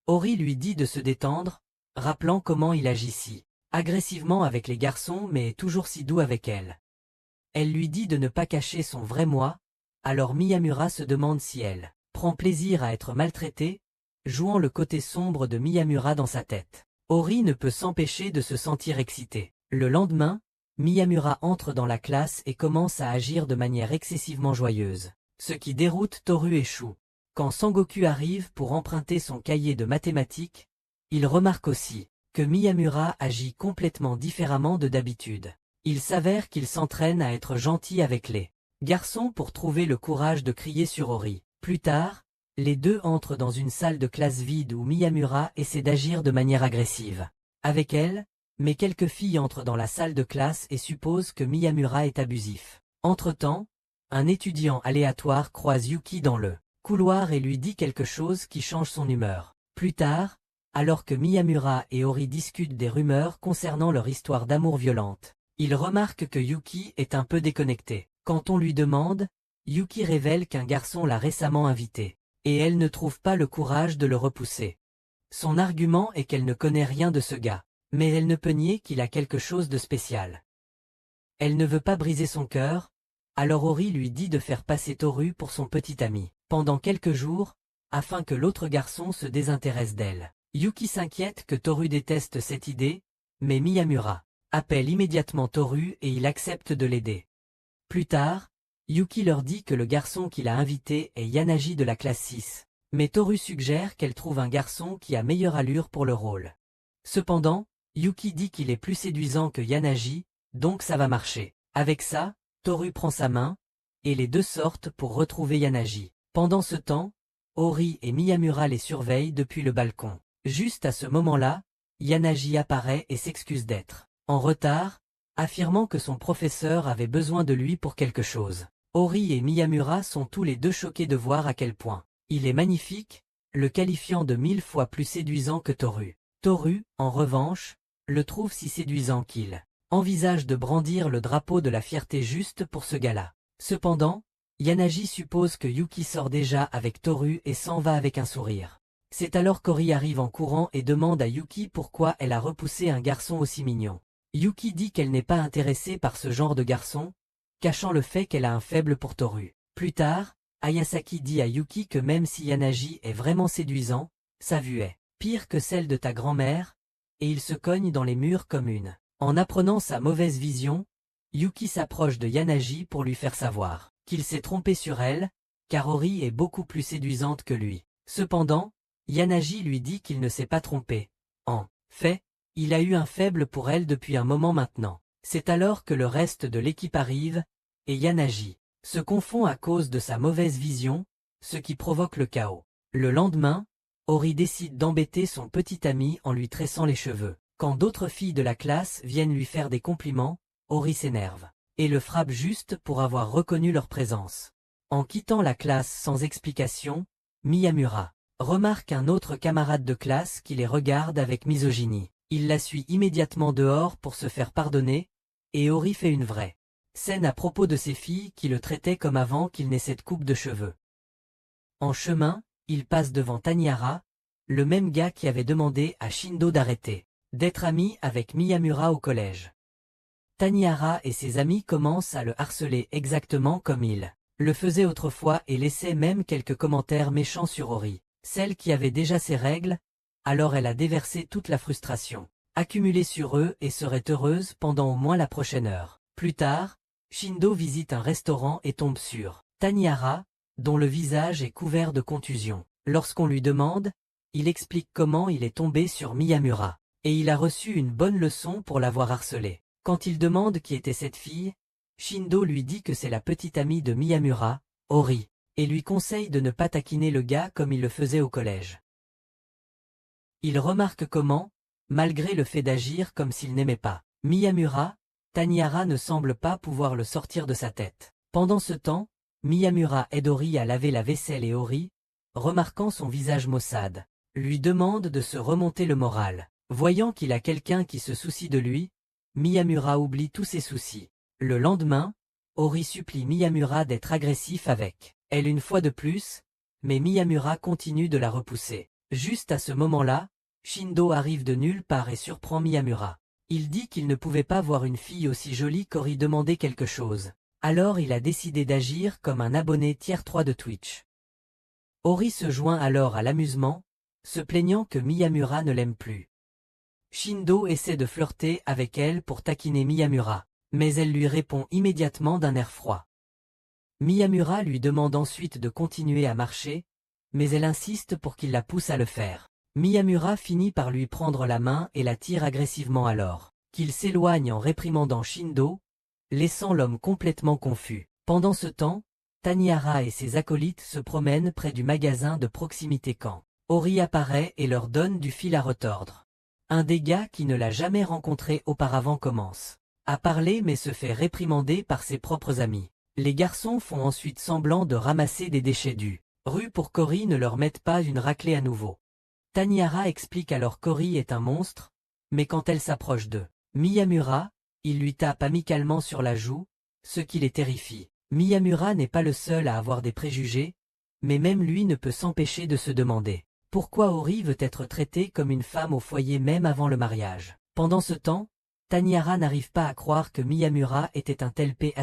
Ori lui dit de se détendre, rappelant comment il agit si agressivement avec les garçons mais est toujours si doux avec elle. Elle lui dit de ne pas cacher son vrai moi, Alors Miyamura se demande si elle prend plaisir à être maltraitée, jouant le côté sombre de Miyamura dans sa tête. Ori ne peut s'empêcher de se sentir excité. Le lendemain, Miyamura entre dans la classe et commence à agir de manière excessivement joyeuse, ce qui déroute Toru et Shu. Quand Sangoku arrive pour emprunter son cahier de mathématiques, il remarque aussi que Miyamura agit complètement différemment de d'habitude. Il s'avère qu'il s'entraîne à être gentil avec les garçons pour trouver le courage de crier sur Ori. Plus tard, les deux entrent dans une salle de classe vide où Miyamura essaie d'agir de manière agressive avec elle, mais quelques filles entrent dans la salle de classe et supposent que Miyamura est abusif. Entre-temps, un étudiant aléatoire croise Yuki dans le couloir et lui dit quelque chose qui change son humeur. Plus tard, alors que Miyamura et Ori discutent des rumeurs concernant leur histoire d'amour violente, il remarque que Yuki est un peu déconnecté. Quand on lui demande, Yuki révèle qu'un garçon l'a récemment invité, et elle ne trouve pas le courage de le repousser. Son argument est qu'elle ne connaît rien de ce gars, mais elle ne peut nier qu'il a quelque chose de spécial. Elle ne veut pas briser son cœur, alors Ori lui dit de faire passer Toru pour son petit ami, pendant quelques jours, afin que l'autre garçon se désintéresse d'elle. Yuki s'inquiète que Toru déteste cette idée, mais Miyamura appelle immédiatement Toru et il accepte de l'aider. Plus tard, Yuki leur dit que le garçon qu'il a invité est Yanagi de la classe 6, mais Toru suggère qu'elle trouve un garçon qui a meilleure allure pour le rôle. Cependant, Yuki dit qu'il est plus séduisant que Yanagi, donc ça va marcher. Avec ça, Toru prend sa main, et les deux sortent pour retrouver Yanagi. Pendant ce temps, Ori et Miyamura les surveillent depuis le balcon. Juste à ce moment-là, Yanagi apparaît et s'excuse d'être en retard, affirmant que son professeur avait besoin de lui pour quelque chose. Ori et Miyamura sont tous les deux choqués de voir à quel point il est magnifique, le qualifiant de 1000 fois plus séduisant que Toru. Toru, en revanche, le trouve si séduisant qu'il envisage de brandir le drapeau de la fierté juste pour ce gars-là. Cependant, Yanagi suppose que Yuki sort déjà avec Toru et s'en va avec un sourire. C'est alors qu'Ori arrive en courant et demande à Yuki pourquoi elle a repoussé un garçon aussi mignon. Yuki dit qu'elle n'est pas intéressée par ce genre de garçon, cachant le fait qu'elle a un faible pour Toru. Plus tard, Ayasaki dit à Yuki que même si Yanagi est vraiment séduisant, sa vue est pire que celle de ta grand-mère, et il se cogne dans les murs comme une. En apprenant sa mauvaise vision, Yuki s'approche de Yanagi pour lui faire savoir qu'il s'est trompé sur elle, car Ori est beaucoup plus séduisante que lui. Cependant, Yanagi lui dit qu'il ne s'est pas trompé. En fait, il a eu un faible pour elle depuis un moment maintenant. C'est alors que le reste de l'équipe arrive, et Yanagi se confond à cause de sa mauvaise vision, ce qui provoque le chaos. Le lendemain, Ori décide d'embêter son petit ami en lui tressant les cheveux. Quand d'autres filles de la classe viennent lui faire des compliments, Ori s'énerve et le frappe juste pour avoir reconnu leur présence. En quittant la classe sans explication, Miyamura remarque un autre camarade de classe qui les regarde avec misogynie. Il la suit immédiatement dehors pour se faire pardonner, et Ori fait une vraie scène à propos de ces filles qui le traitaient comme avant qu'il n'ait cette coupe de cheveux. En chemin, il passe devant Tanihara, le même gars qui avait demandé à Shindo d'arrêter d'être ami avec Miyamura au collège. Tanihara et ses amis commencent à le harceler exactement comme il le faisait autrefois et laissaient même quelques commentaires méchants sur Ori, celle qui avait déjà ses règles, alors elle a déversé toute la frustration accumulée sur eux et serait heureuse pendant au moins la prochaine heure. Plus tard, Shindo visite un restaurant et tombe sur Tanihara, dont le visage est couvert de contusions. Lorsqu'on lui demande, il explique comment il est tombé sur Miyamura, et il a reçu une bonne leçon pour l'avoir harcelé. Quand il demande qui était cette fille, Shindo lui dit que c'est la petite amie de Miyamura, Ori, et lui conseille de ne pas taquiner le gars comme il le faisait au collège. Il remarque comment, malgré le fait d'agir comme s'il n'aimait pas Miyamura, Tanihara ne semble pas pouvoir le sortir de sa tête. Pendant ce temps, Miyamura aide Ori à laver la vaisselle et Ori, remarquant son visage maussade, lui demande de se remonter le moral. Voyant qu'il a quelqu'un qui se soucie de lui, Miyamura oublie tous ses soucis. Le lendemain, Ori supplie Miyamura d'être agressif avec elle une fois de plus, mais Miyamura continue de la repousser. Juste à ce moment-là, Shindo arrive de nulle part et surprend Miyamura. Il dit qu'il ne pouvait pas voir une fille aussi jolie qu'Ori demander quelque chose. Alors il a décidé d'agir comme un abonné tier 3 de Twitch. Ori se joint alors à l'amusement, se plaignant que Miyamura ne l'aime plus. Shindo essaie de flirter avec elle pour taquiner Miyamura, mais elle lui répond immédiatement d'un air froid. Miyamura lui demande ensuite de continuer à marcher, mais elle insiste pour qu'il la pousse à le faire. Miyamura finit par lui prendre la main et la tire agressivement alors qu'il s'éloigne en réprimandant Shindo, laissant l'homme complètement confus. Pendant ce temps, Tanihara et ses acolytes se promènent près du magasin de proximité quand Ori apparaît et leur donne du fil à retordre. Un des gars qui ne l'a jamais rencontré auparavant commence à parler mais se fait réprimander par ses propres amis. Les garçons font ensuite semblant de ramasser des déchets du rue pour qu'Ori ne leur mette pas une raclée à nouveau. Tanihara explique alors qu'Ori est un monstre, mais quand elle s'approche de Miyamura, il lui tape amicalement sur la joue, ce qui les terrifie. Miyamura n'est pas le seul à avoir des préjugés, mais même lui ne peut s'empêcher de se demander pourquoi Ori veut être traitée comme une femme au foyer même avant le mariage. Pendant ce temps, Tanihara n'arrive pas à croire que Miyamura était un tel P********,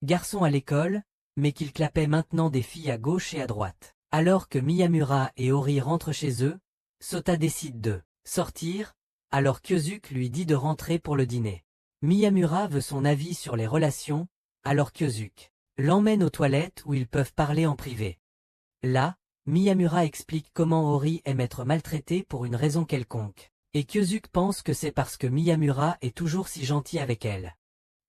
garçon à l'école, mais qu'il clapait maintenant des filles à gauche et à droite. Alors que Miyamura et Ori rentrent chez eux, Sota décide de sortir, alors Kyosuke lui dit de rentrer pour le dîner. Miyamura veut son avis sur les relations, alors Kyosuke l'emmène aux toilettes où ils peuvent parler en privé. Là, Miyamura explique comment Ori aime être maltraité pour une raison quelconque, et Kyosuke pense que c'est parce que Miyamura est toujours si gentil avec elle.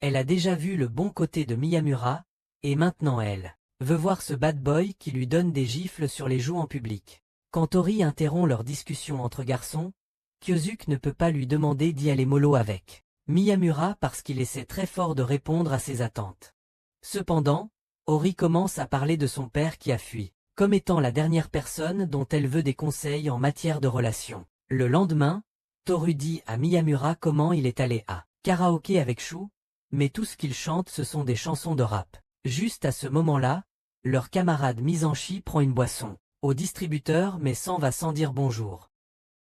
Elle a déjà vu le bon côté de Miyamura, et maintenant elle veut voir ce bad boy qui lui donne des gifles sur les joues en public. Quand Ori interrompt leur discussion entre garçons, Kyosuke ne peut pas lui demander d'y aller mollo avec Miyamura parce qu'il essaie très fort de répondre à ses attentes. Cependant, Ori commence à parler de son père qui a fui, comme étant la dernière personne dont elle veut des conseils en matière de relations. Le lendemain, Toru dit à Miyamura comment il est allé à karaoké avec Shu, mais tout ce qu'il chante ce sont des chansons de rap. Juste à ce moment-là, leur camarade Mizanshi prend une boisson au distributeur mais s'en va sans dire bonjour.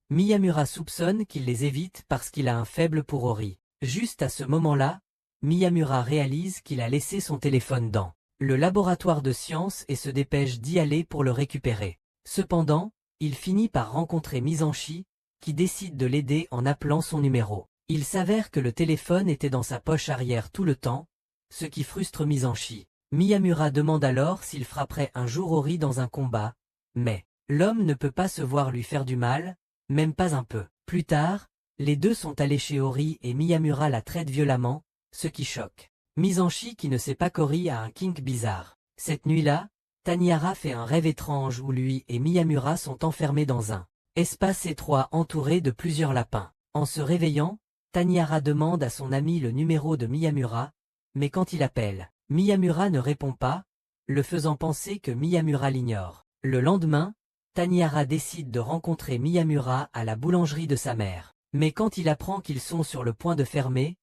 Miyamura soupçonne qu'il les évite parce qu'il a un faible pour Ori. Juste à ce moment-là, Miyamura réalise qu'il a laissé son téléphone dans le laboratoire de sciences et se dépêche d'y aller pour le récupérer. Cependant, il finit par rencontrer Mizanshi, qui décide de l'aider en appelant son numéro. Il s'avère que le téléphone était dans sa poche arrière tout le temps, ce qui frustre Mizanshi. Miyamura demande alors s'il frapperait un jour Ori dans un combat, mais l'homme ne peut pas se voir lui faire du mal, même pas un peu. Plus tard, les deux sont allés chez Ori et Miyamura la traite violemment, ce qui choque Mizanshi qui ne sait pas qu'Ori a un kink bizarre. Cette nuit-là, Tanihara fait un rêve étrange où lui et Miyamura sont enfermés dans un espace étroit entouré de plusieurs lapins. En se réveillant, Tanihara demande à son ami le numéro de Miyamura, mais quand il appelle, Miyamura ne répond pas, le faisant penser que Miyamura l'ignore. Le lendemain, Tanihara décide de rencontrer Miyamura à la boulangerie de sa mère. Mais quand il apprend qu'ils sont sur le point de fermer,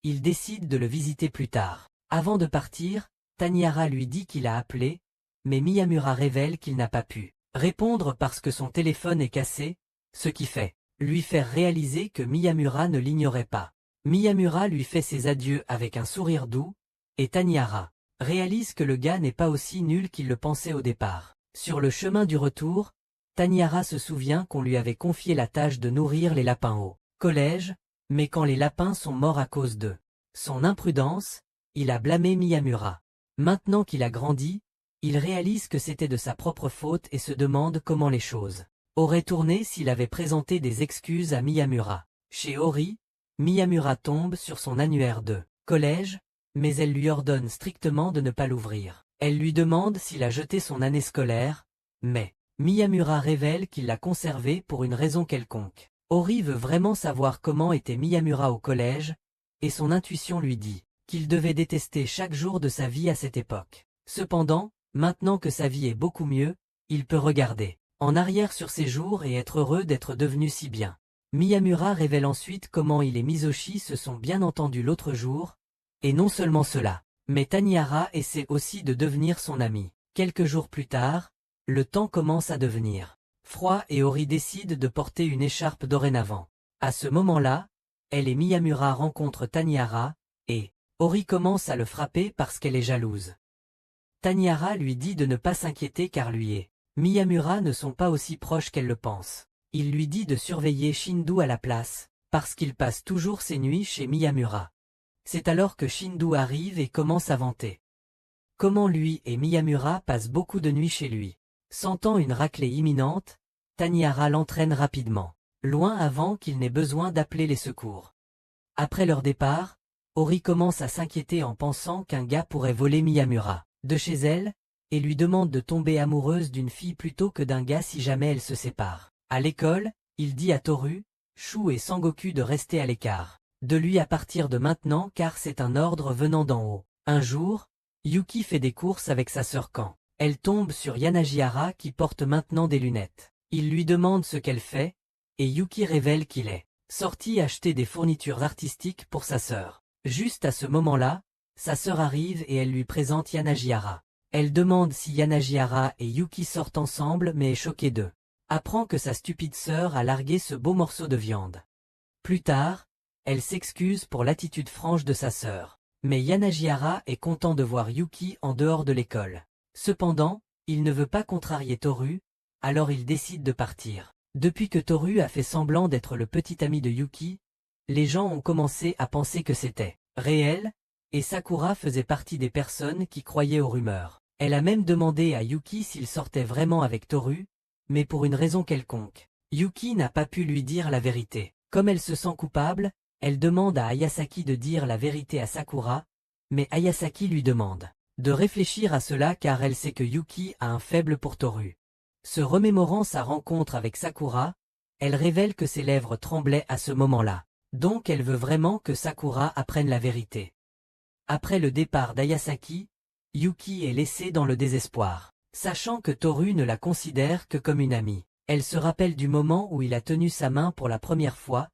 il décide de le visiter plus tard. Avant de partir, Tanihara lui dit qu'il a appelé, mais Miyamura révèle qu'il n'a pas pu répondre parce que son téléphone est cassé, ce qui fait lui faire réaliser que Miyamura ne l'ignorait pas. Miyamura lui fait ses adieux avec un sourire doux, et Tanihara réalise que le gars n'est pas aussi nul qu'il le pensait au départ. Sur le chemin du retour, Tanihara se souvient qu'on lui avait confié la tâche de nourrir les lapins au collège, mais quand les lapins sont morts à cause de son imprudence, il a blâmé Miyamura. Maintenant qu'il a grandi, il réalise que c'était de sa propre faute et se demande comment les choses auraient tourné s'il avait présenté des excuses à Miyamura. Chez Ori, Miyamura tombe sur son annuaire de collège, mais elle lui ordonne strictement de ne pas l'ouvrir. Elle lui demande s'il a jeté son année scolaire, mais Miyamura révèle qu'il l'a conservé pour une raison quelconque. Ori veut vraiment savoir comment était Miyamura au collège, et son intuition lui dit qu'il devait détester chaque jour de sa vie à cette époque. Cependant, maintenant que sa vie est beaucoup mieux, il peut regarder en arrière sur ses jours et être heureux d'être devenu si bien. Miyamura révèle ensuite comment il et Mizoshi se sont bien entendus l'autre jour, et non seulement cela, mais Tanihara essaie aussi de devenir son ami. Quelques jours plus tard, le temps commence à devenir froid et Ori décide de porter une écharpe dorénavant. À ce moment-là, elle et Miyamura rencontrent Tanihara, et Ori commence à le frapper parce qu'elle est jalouse. Tanihara lui dit de ne pas s'inquiéter car lui et Miyamura ne sont pas aussi proches qu'elle le pense. Il lui dit de surveiller Shindu à la place, parce qu'il passe toujours ses nuits chez Miyamura. C'est alors que Shindu arrive et commence à vanter comment lui et Miyamura passent beaucoup de nuits chez lui. Sentant une raclée imminente, Tanihara l'entraîne rapidement, loin avant qu'il n'ait besoin d'appeler les secours. Après leur départ, Ori commence à s'inquiéter en pensant qu'un gars pourrait voler Miyamura de chez elle, et lui demande de tomber amoureuse d'une fille plutôt que d'un gars si jamais elle se sépare. À l'école, il dit à Toru, Shu et Sangoku de rester à l'écart de lui à partir de maintenant car c'est un ordre venant d'en haut. Un jour, Yuki fait des courses avec sa sœur quand elle tombe sur Yanagihara qui porte maintenant des lunettes. Il lui demande ce qu'elle fait, et Yuki révèle qu'il est sorti acheter des fournitures artistiques pour sa sœur. Juste à ce moment-là, sa sœur arrive et elle lui présente Yanagihara. Elle demande si Yanagihara et Yuki sortent ensemble mais est choquée d'eux. Apprend que sa stupide sœur a largué ce beau morceau de viande. Plus tard, elle s'excuse pour l'attitude franche de sa sœur. Mais Yanagihara est content de voir Yuki en dehors de l'école. Cependant, il ne veut pas contrarier Toru, alors il décide de partir. Depuis que Toru a fait semblant d'être le petit ami de Yuki, les gens ont commencé à penser que c'était réel, et Sakura faisait partie des personnes qui croyaient aux rumeurs. Elle a même demandé à Yuki s'il sortait vraiment avec Toru, mais pour une raison quelconque. Yuki n'a pas pu lui dire la vérité. Comme elle se sent coupable, elle demande à Ayasaki de dire la vérité à Sakura, mais Ayasaki lui demande de réfléchir à cela car elle sait que Yuki a un faible pour Toru. Se remémorant sa rencontre avec Sakura, elle révèle que ses lèvres tremblaient à ce moment-là. Donc elle veut vraiment que Sakura apprenne la vérité. Après le départ d'Ayasaki, Yuki est laissée dans le désespoir. Sachant que Toru ne la considère que comme une amie, elle se rappelle du moment où il a tenu sa main pour la première fois,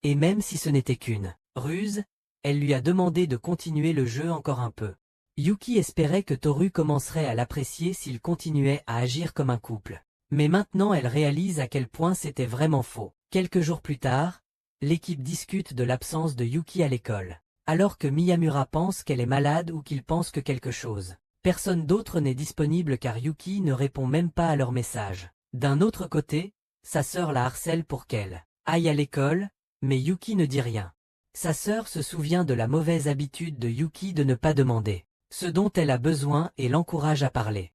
et même si ce n'était qu'une ruse, elle lui a demandé de continuer le jeu encore un peu. Yuki espérait que Toru commencerait à l'apprécier s'il continuait à agir comme un couple. Mais maintenant elle réalise à quel point c'était vraiment faux. Quelques jours plus tard, l'équipe discute de l'absence de Yuki à l'école. Alors que Miyamura pense qu'elle est malade ou qu'il pense que quelque chose. Personne d'autre n'est disponible car Yuki ne répond même pas à leurs messages. D'un autre côté, sa sœur la harcèle pour qu'elle aille à l'école, mais Yuki ne dit rien. Sa sœur se souvient de la mauvaise habitude de Yuki de ne pas demander ce dont elle a besoin et l'encourage à parler.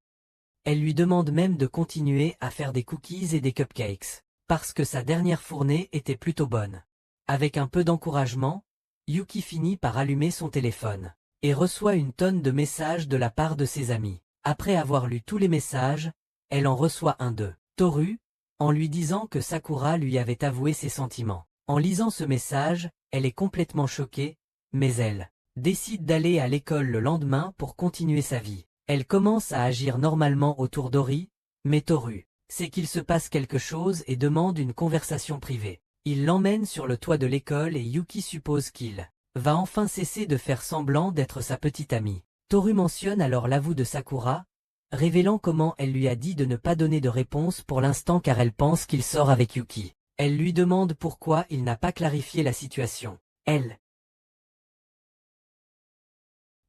Elle lui demande même de continuer à faire des cookies et des cupcakes, parce que sa dernière fournée était plutôt bonne. Avec un peu d'encouragement, Yuki finit par allumer son téléphone, et reçoit une tonne de messages de la part de ses amis. Après avoir lu tous les messages, elle en reçoit un de Toru, en lui disant que Sakura lui avait avoué ses sentiments. En lisant ce message, elle est complètement choquée, mais elle décide d'aller à l'école le lendemain pour continuer sa vie. Elle commence à agir normalement autour d'Ori, mais Toru sait qu'il se passe quelque chose et demande une conversation privée. Il l'emmène sur le toit de l'école et Yuki suppose qu'il va enfin cesser de faire semblant d'être sa petite amie. Toru mentionne alors l'avou de Sakura, révélant comment elle lui a dit de ne pas donner de réponse pour l'instant car elle pense qu'il sort avec Yuki. Elle lui demande pourquoi il n'a pas clarifié la situation. Elle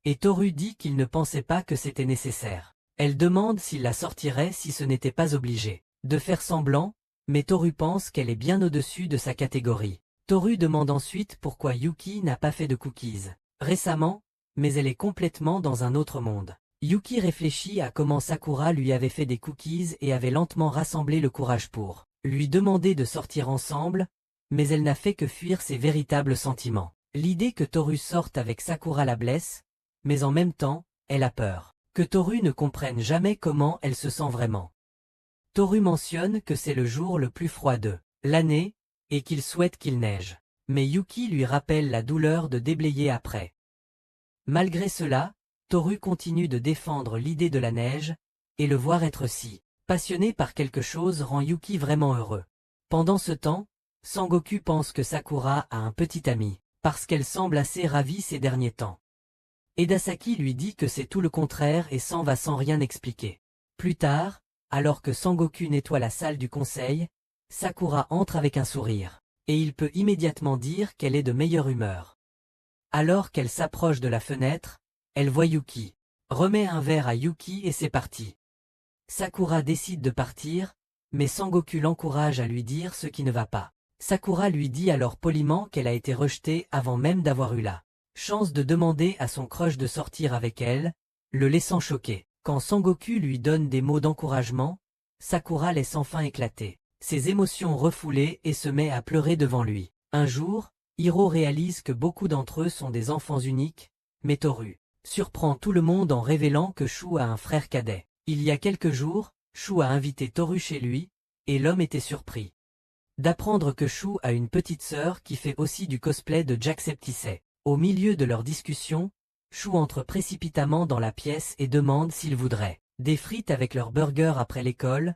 et Toru dit qu'il ne pensait pas que c'était nécessaire. Elle demande s'il la sortirait si ce n'était pas obligé de faire semblant, mais Toru pense qu'elle est bien au-dessus de sa catégorie. Toru demande ensuite pourquoi Yuki n'a pas fait de cookies récemment, mais elle est complètement dans un autre monde. Yuki réfléchit à comment Sakura lui avait fait des cookies et avait lentement rassemblé le courage pour lui demander de sortir ensemble, mais elle n'a fait que fuir ses véritables sentiments. L'idée que Toru sorte avec Sakura la blesse, mais en même temps, elle a peur que Toru ne comprenne jamais comment elle se sent vraiment. Toru mentionne que c'est le jour le plus froid de l'année, et qu'il souhaite qu'il neige. Mais Yuki lui rappelle la douleur de déblayer après. Malgré cela, Toru continue de défendre l'idée de la neige, et le voir être si passionné par quelque chose rend Yuki vraiment heureux. Pendant ce temps, Sangoku pense que Sakura a un petit ami, parce qu'elle semble assez ravie ces derniers temps. Edasaki lui dit que c'est tout le contraire et s'en va sans rien expliquer. Plus tard, alors que Sangoku nettoie la salle du conseil, Sakura entre avec un sourire, et il peut immédiatement dire qu'elle est de meilleure humeur. Alors qu'elle s'approche de la fenêtre, elle voit Yuki. Remet un verre à Yuki et c'est parti. Sakura décide de partir, mais Sangoku l'encourage à lui dire ce qui ne va pas. Sakura lui dit alors poliment qu'elle a été rejetée avant même d'avoir eu la chance de demander à son crush de sortir avec elle, le laissant choqué. Quand Sangoku lui donne des mots d'encouragement, Sakura laisse enfin éclater ses émotions refoulées et se met à pleurer devant lui. Un jour, Hiro réalise que beaucoup d'entre eux sont des enfants uniques, mais Toru surprend tout le monde en révélant que Shu a un frère cadet. Il y a quelques jours, Shu a invité Toru chez lui, et l'homme était surpris d'apprendre que Shu a une petite sœur qui fait aussi du cosplay de Jacksepticeye. Au milieu de leur discussion, Shu entre précipitamment dans la pièce et demande s'il voudrait des frites avec leur burger après l'école,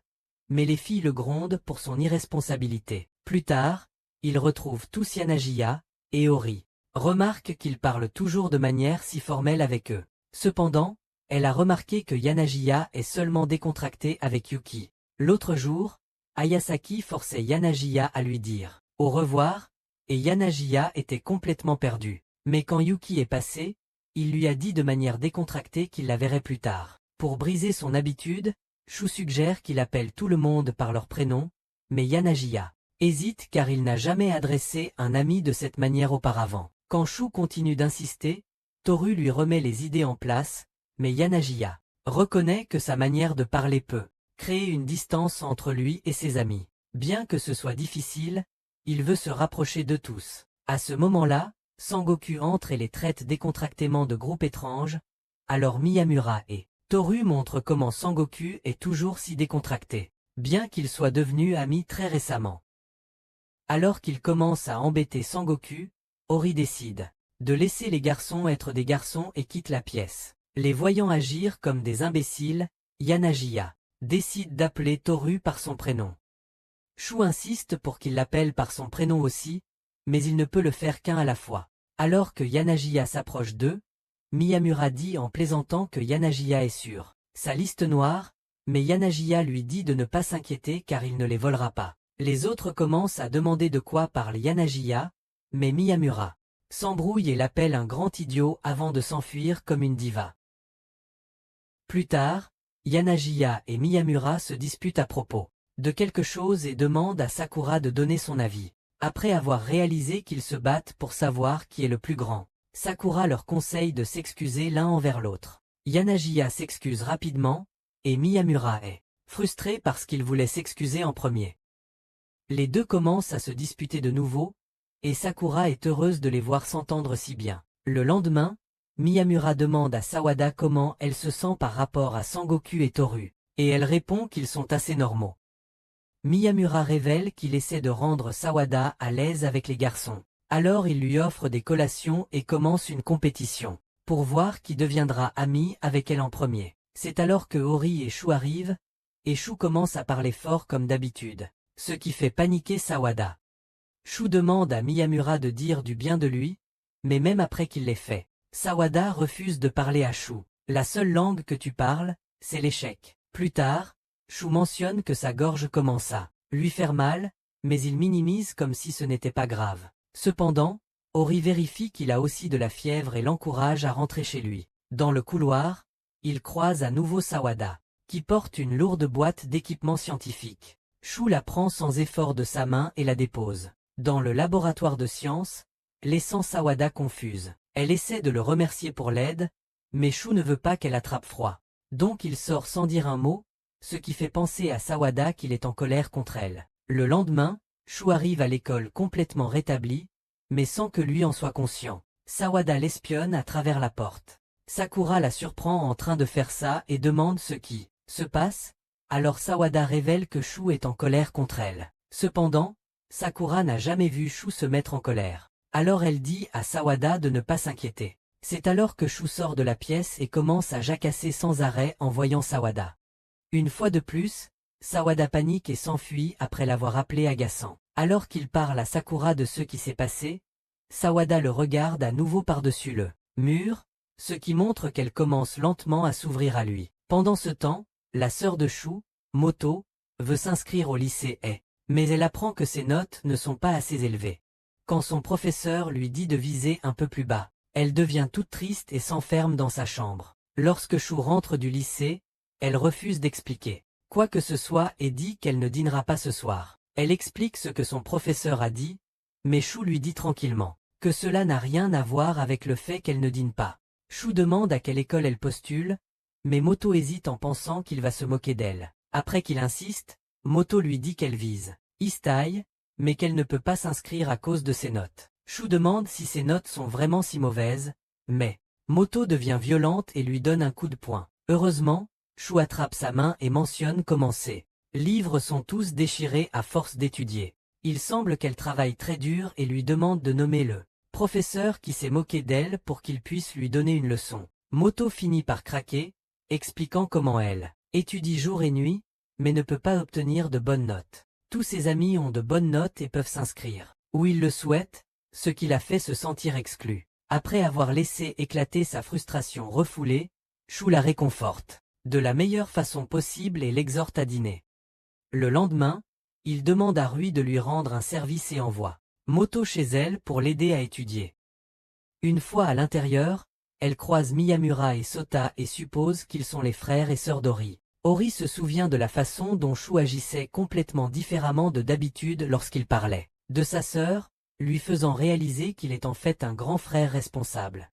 mais les filles le grondent pour son irresponsabilité. Plus tard, il retrouve tous Yanagiya et Ori. Remarque qu'ils parlent toujours de manière si formelle avec eux. Cependant, elle a remarqué que Yanagiya est seulement décontracté avec Yuki. L'autre jour, Ayasaki forçait Yanagiya à lui dire « au revoir » et Yanagiya était complètement perdu. Mais quand Yuki est passé, il lui a dit de manière décontractée qu'il la verrait plus tard. Pour briser son habitude, Shu suggère qu'il appelle tout le monde par leur prénom, mais Yanagiya hésite car il n'a jamais adressé un ami de cette manière auparavant. Quand Shu continue d'insister, Toru lui remet les idées en place, mais Yanagiya reconnaît que sa manière de parler peut créer une distance entre lui et ses amis. Bien que ce soit difficile, il veut se rapprocher de tous. À ce moment-là, Sangoku entre et les traite décontractément de groupe étrange, alors Miyamura et Toru montrent comment Sangoku est toujours si décontracté, bien qu'ils soient devenus amis très récemment. Alors qu'il commence à embêter Sangoku, Ori décide de laisser les garçons être des garçons et quitte la pièce. Les voyant agir comme des imbéciles, Yanagiya décide d'appeler Toru par son prénom. Shu insiste pour qu'il l'appelle par son prénom aussi, mais il ne peut le faire qu'un à la fois. Alors que Yanagiya s'approche d'eux, Miyamura dit en plaisantant que Yanagiya est sur sa liste noire, mais Yanagiya lui dit de ne pas s'inquiéter car il ne les volera pas. Les autres commencent à demander de quoi parle Yanagiya, mais Miyamura s'embrouille et l'appelle un grand idiot avant de s'enfuir comme une diva. Plus tard, Yanagiya et Miyamura se disputent à propos de quelque chose et demandent à Sakura de donner son avis. Après avoir réalisé qu'ils se battent pour savoir qui est le plus grand, Sakura leur conseille de s'excuser l'un envers l'autre. Yanagiya s'excuse rapidement, et Miyamura est frustré parce qu'il voulait s'excuser en premier. Les deux commencent à se disputer de nouveau, et Sakura est heureuse de les voir s'entendre si bien. Le lendemain, Miyamura demande à Sawada comment elle se sent par rapport à Sangoku et Toru, et elle répond qu'ils sont assez normaux. Miyamura révèle qu'il essaie de rendre Sawada à l'aise avec les garçons. Alors il lui offre des collations et commence une compétition, pour voir qui deviendra ami avec elle en premier. C'est alors que Ori et Shu arrivent, et Shu commence à parler fort comme d'habitude, ce qui fait paniquer Sawada. Shu demande à Miyamura de dire du bien de lui, mais même après qu'il l'ait fait, Sawada refuse de parler à Shu. La seule langue que tu parles, c'est l'échec. Plus tard, Shu mentionne que sa gorge commence à lui faire mal, mais il minimise comme si ce n'était pas grave. Cependant, Ori vérifie qu'il a aussi de la fièvre et l'encourage à rentrer chez lui. Dans le couloir, il croise à nouveau Sawada, qui porte une lourde boîte d'équipements scientifiques. Shu la prend sans effort de sa main et la dépose dans le laboratoire de sciences, laissant Sawada confuse. Elle essaie de le remercier pour l'aide, mais Shu ne veut pas qu'elle attrape froid. Donc il sort sans dire un mot, ce qui fait penser à Sawada qu'il est en colère contre elle. Le lendemain, Shu arrive à l'école complètement rétabli, mais sans que lui en soit conscient. Sawada l'espionne à travers la porte. Sakura la surprend en train de faire ça et demande ce qui se passe, alors Sawada révèle que Shu est en colère contre elle. Cependant, Sakura n'a jamais vu Shu se mettre en colère. Alors elle dit à Sawada de ne pas s'inquiéter. C'est alors que Shu sort de la pièce et commence à jacasser sans arrêt en voyant Sawada. Une fois de plus, Sawada panique et s'enfuit après l'avoir appelé agaçant. Alors qu'il parle à Sakura de ce qui s'est passé, Sawada le regarde à nouveau par-dessus le mur, ce qui montre qu'elle commence lentement à s'ouvrir à lui. Pendant ce temps, la sœur de Shu, Moto, veut s'inscrire au lycée Ai, mais elle apprend que ses notes ne sont pas assez élevées. Quand son professeur lui dit de viser un peu plus bas, Elle devient toute triste et s'enferme dans sa chambre. Lorsque Chou rentre du lycée, elle refuse d'expliquer quoi que ce soit et dit qu'elle ne dînera pas ce soir. Elle explique ce que son professeur a dit, mais Chou lui dit tranquillement que cela n'a rien à voir avec le fait qu'elle ne dîne pas. Chou demande à quelle école elle postule, mais Moto hésite en pensant qu'il va se moquer d'elle. Après qu'il insiste, Moto lui dit qu'elle vise Istaï, mais qu'elle ne peut pas s'inscrire à cause de ses notes. Chou demande si ses notes sont vraiment si mauvaises, mais Moto devient violente et lui donne un coup de poing. Heureusement, Chou attrape sa main et mentionne comment ses livres sont tous déchirés à force d'étudier. Il semble qu'elle travaille très dur et lui demande de nommer le professeur qui s'est moqué d'elle pour qu'il puisse lui donner une leçon. Moto finit par craquer, expliquant comment elle étudie jour et nuit, mais ne peut pas obtenir de bonnes notes. Tous ses amis ont de bonnes notes et peuvent s'inscrire où ils le souhaitent, ce qui la fait se sentir exclue. Après avoir laissé éclater sa frustration refoulée, Chou la réconforte de la meilleure façon possible et l'exhorte à dîner. Le lendemain, il demande à Rui de lui rendre un service et envoie Moto chez elle pour l'aider à étudier. Une fois à l'intérieur, elle croise Miyamura et Sota et suppose qu'ils sont les frères et sœurs d'Ori. Ori se souvient de la façon dont Chou agissait complètement différemment de d'habitude lorsqu'il parlait de sa sœur, lui faisant réaliser qu'il est en fait un grand frère responsable.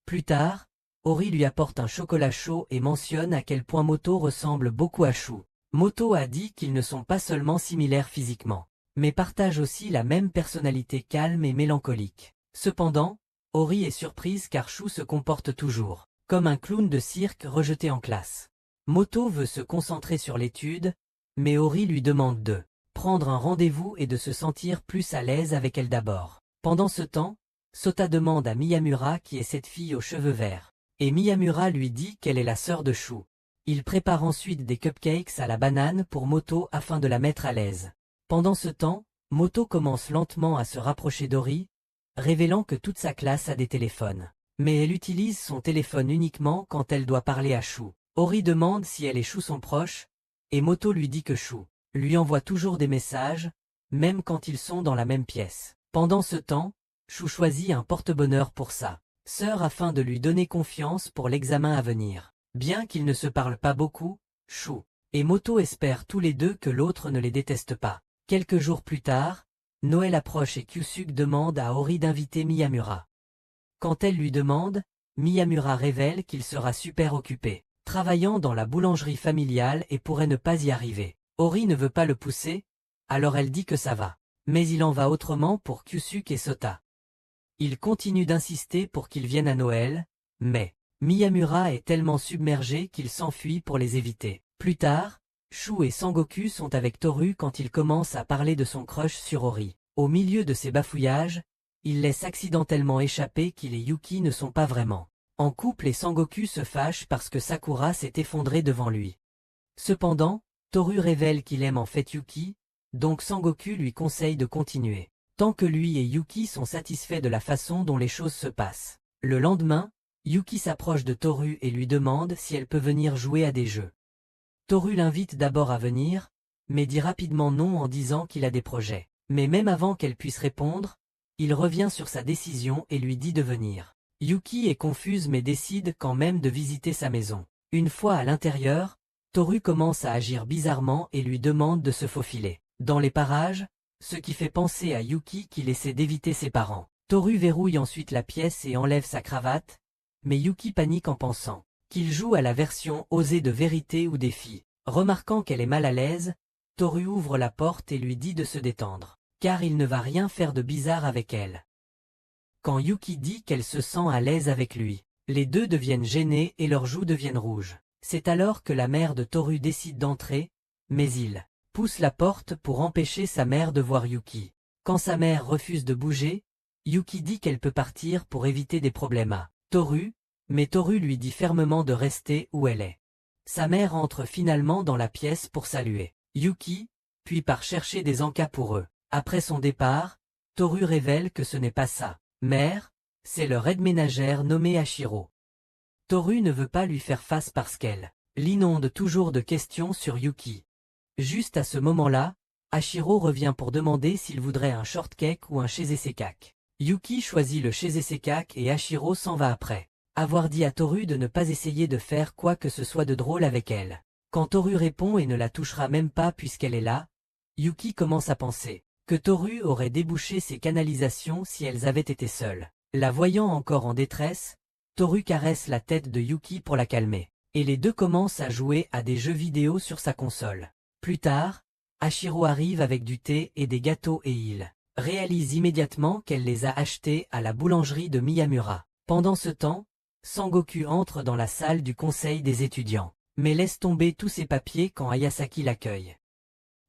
Plus tard, Ori lui apporte un chocolat chaud et mentionne à quel point Moto ressemble beaucoup à Chou. Moto a dit qu'ils ne sont pas seulement similaires physiquement, mais partagent aussi la même personnalité calme et mélancolique. Cependant, Ori est surprise car Chou se comporte toujours comme un clown de cirque rejeté en classe. Moto veut se concentrer sur l'étude, mais Ori lui demande de prendre un rendez-vous et de se sentir plus à l'aise avec elle d'abord. Pendant ce temps, Sota demande à Miyamura qui est cette fille aux cheveux verts, et Miyamura lui dit qu'elle est la sœur de Chou. Il prépare ensuite des cupcakes à la banane pour Moto afin de la mettre à l'aise. Pendant ce temps, Moto commence lentement à se rapprocher d'Ori, révélant que toute sa classe a des téléphones. Mais elle utilise son téléphone uniquement quand elle doit parler à Chou. Ori demande si elle et Chou sont proches, et Moto lui dit que Chou lui envoie toujours des messages, même quand ils sont dans la même pièce. Pendant ce temps, Chou choisit un porte-bonheur pour sa sœur afin de lui donner confiance pour l'examen à venir. Bien qu'ils ne se parlent pas beaucoup, Chou et Moto espèrent tous les deux que l'autre ne les déteste pas. Quelques jours plus tard, Noël approche et Kyusuke demande à Ori d'inviter Miyamura. Quand elle lui demande, Miyamura révèle qu'il sera super occupé, travaillant dans la boulangerie familiale et pourrait ne pas y arriver. Ori ne veut pas le pousser, alors elle dit que ça va. Mais il en va autrement pour Kyusuke et Sota. Il continue d'insister pour qu'ils viennent à Noël, mais Miyamura est tellement submergé qu'il s'enfuit pour les éviter. Plus tard, Chou et Sangoku sont avec Toru quand il commence à parler de son crush sur Ori. Au milieu de ses bafouillages, il laisse accidentellement échapper qu'il et Yuki ne sont pas vraiment en couple et Sangoku se fâche parce que Sakura s'est effondrée devant lui. Cependant, Toru révèle qu'il aime en fait Yuki, donc Sangoku lui conseille de continuer, tant que lui et Yuki sont satisfaits de la façon dont les choses se passent. Le lendemain, Yuki s'approche de Toru et lui demande si elle peut venir jouer à des jeux. Toru l'invite d'abord à venir, mais dit rapidement non en disant qu'il a des projets. Mais même avant qu'elle puisse répondre, il revient sur sa décision et lui dit de venir. Yuki est confuse mais décide quand même de visiter sa maison. Une fois à l'intérieur, Toru commence à agir bizarrement et lui demande de se faufiler dans les parages, ce qui fait penser à Yuki qui essaie d'éviter ses parents. Toru verrouille ensuite la pièce et enlève sa cravate, mais Yuki panique en pensant qu'il joue à la version osée de vérité ou défi. Remarquant qu'elle est mal à l'aise, Toru ouvre la porte et lui dit de se détendre, car il ne va rien faire de bizarre avec elle. Quand Yuki dit qu'elle se sent à l'aise avec lui, les deux deviennent gênés et leurs joues deviennent rouges. C'est alors que la mère de Toru décide d'entrer, mais il pousse la porte pour empêcher sa mère de voir Yuki. Quand sa mère refuse de bouger, Yuki dit qu'elle peut partir pour éviter des problèmes à Toru, mais Toru lui dit fermement de rester où elle est. Sa mère entre finalement dans la pièce pour saluer Yuki, puis part chercher des encas pour eux. Après son départ, Toru révèle que ce n'est pas sa mère, c'est leur aide ménagère nommée Hachiro. Toru ne veut pas lui faire face parce qu'elle l'inonde toujours de questions sur Yuki. Juste à ce moment-là, Hachiro revient pour demander s'il voudrait un shortcake ou un cheesecake. Yuki choisit le Shizusekak et Hachiro s'en va après avoir dit à Toru de ne pas essayer de faire quoi que ce soit de drôle avec elle. Quand Toru répond et ne la touchera même pas puisqu'elle est là, Yuki commence à penser que Toru aurait débouché ses canalisations si elles avaient été seules. La voyant encore en détresse, Toru caresse la tête de Yuki pour la calmer, et les deux commencent à jouer à des jeux vidéo sur sa console. Plus tard, Hachiro arrive avec du thé et des gâteaux et il réalise immédiatement qu'elle les a achetés à la boulangerie de Miyamura. Pendant ce temps, Sangoku entre dans la salle du conseil des étudiants, mais laisse tomber tous ses papiers quand Hayasaki l'accueille.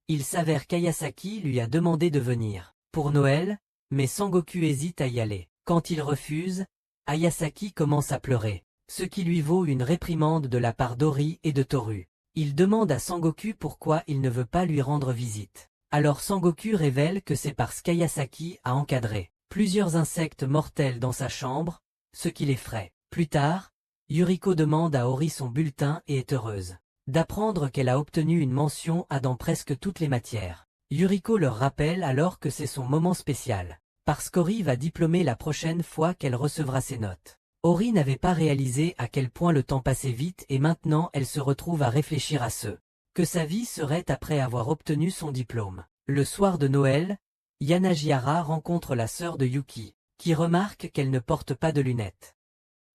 Il s'avère qu'Hayasaki lui a demandé de venir pour Noël, mais Sangoku hésite à y aller. Quand il refuse, Hayasaki commence à pleurer, ce qui lui vaut une réprimande de la part d'Ori et de Toru. Il demande à Sangoku pourquoi il ne veut pas lui rendre visite. Alors Sangoku révèle que c'est parce qu'Hayasaki a encadré plusieurs insectes mortels dans sa chambre, ce qui l'effraie. Plus tard, Yuriko demande à Ori son bulletin et est heureuse d'apprendre qu'elle a obtenu une mention A dans presque toutes les matières. Yuriko leur rappelle alors que c'est son moment spécial, parce qu'Ori va diplômer la prochaine fois qu'elle recevra ses notes. Ori n'avait pas réalisé à quel point le temps passait vite et maintenant elle se retrouve à réfléchir à ce que sa vie serait après avoir obtenu son diplôme. Le soir de Noël, Yanagihara rencontre la sœur de Yuki, qui remarque qu'elle ne porte pas de lunettes.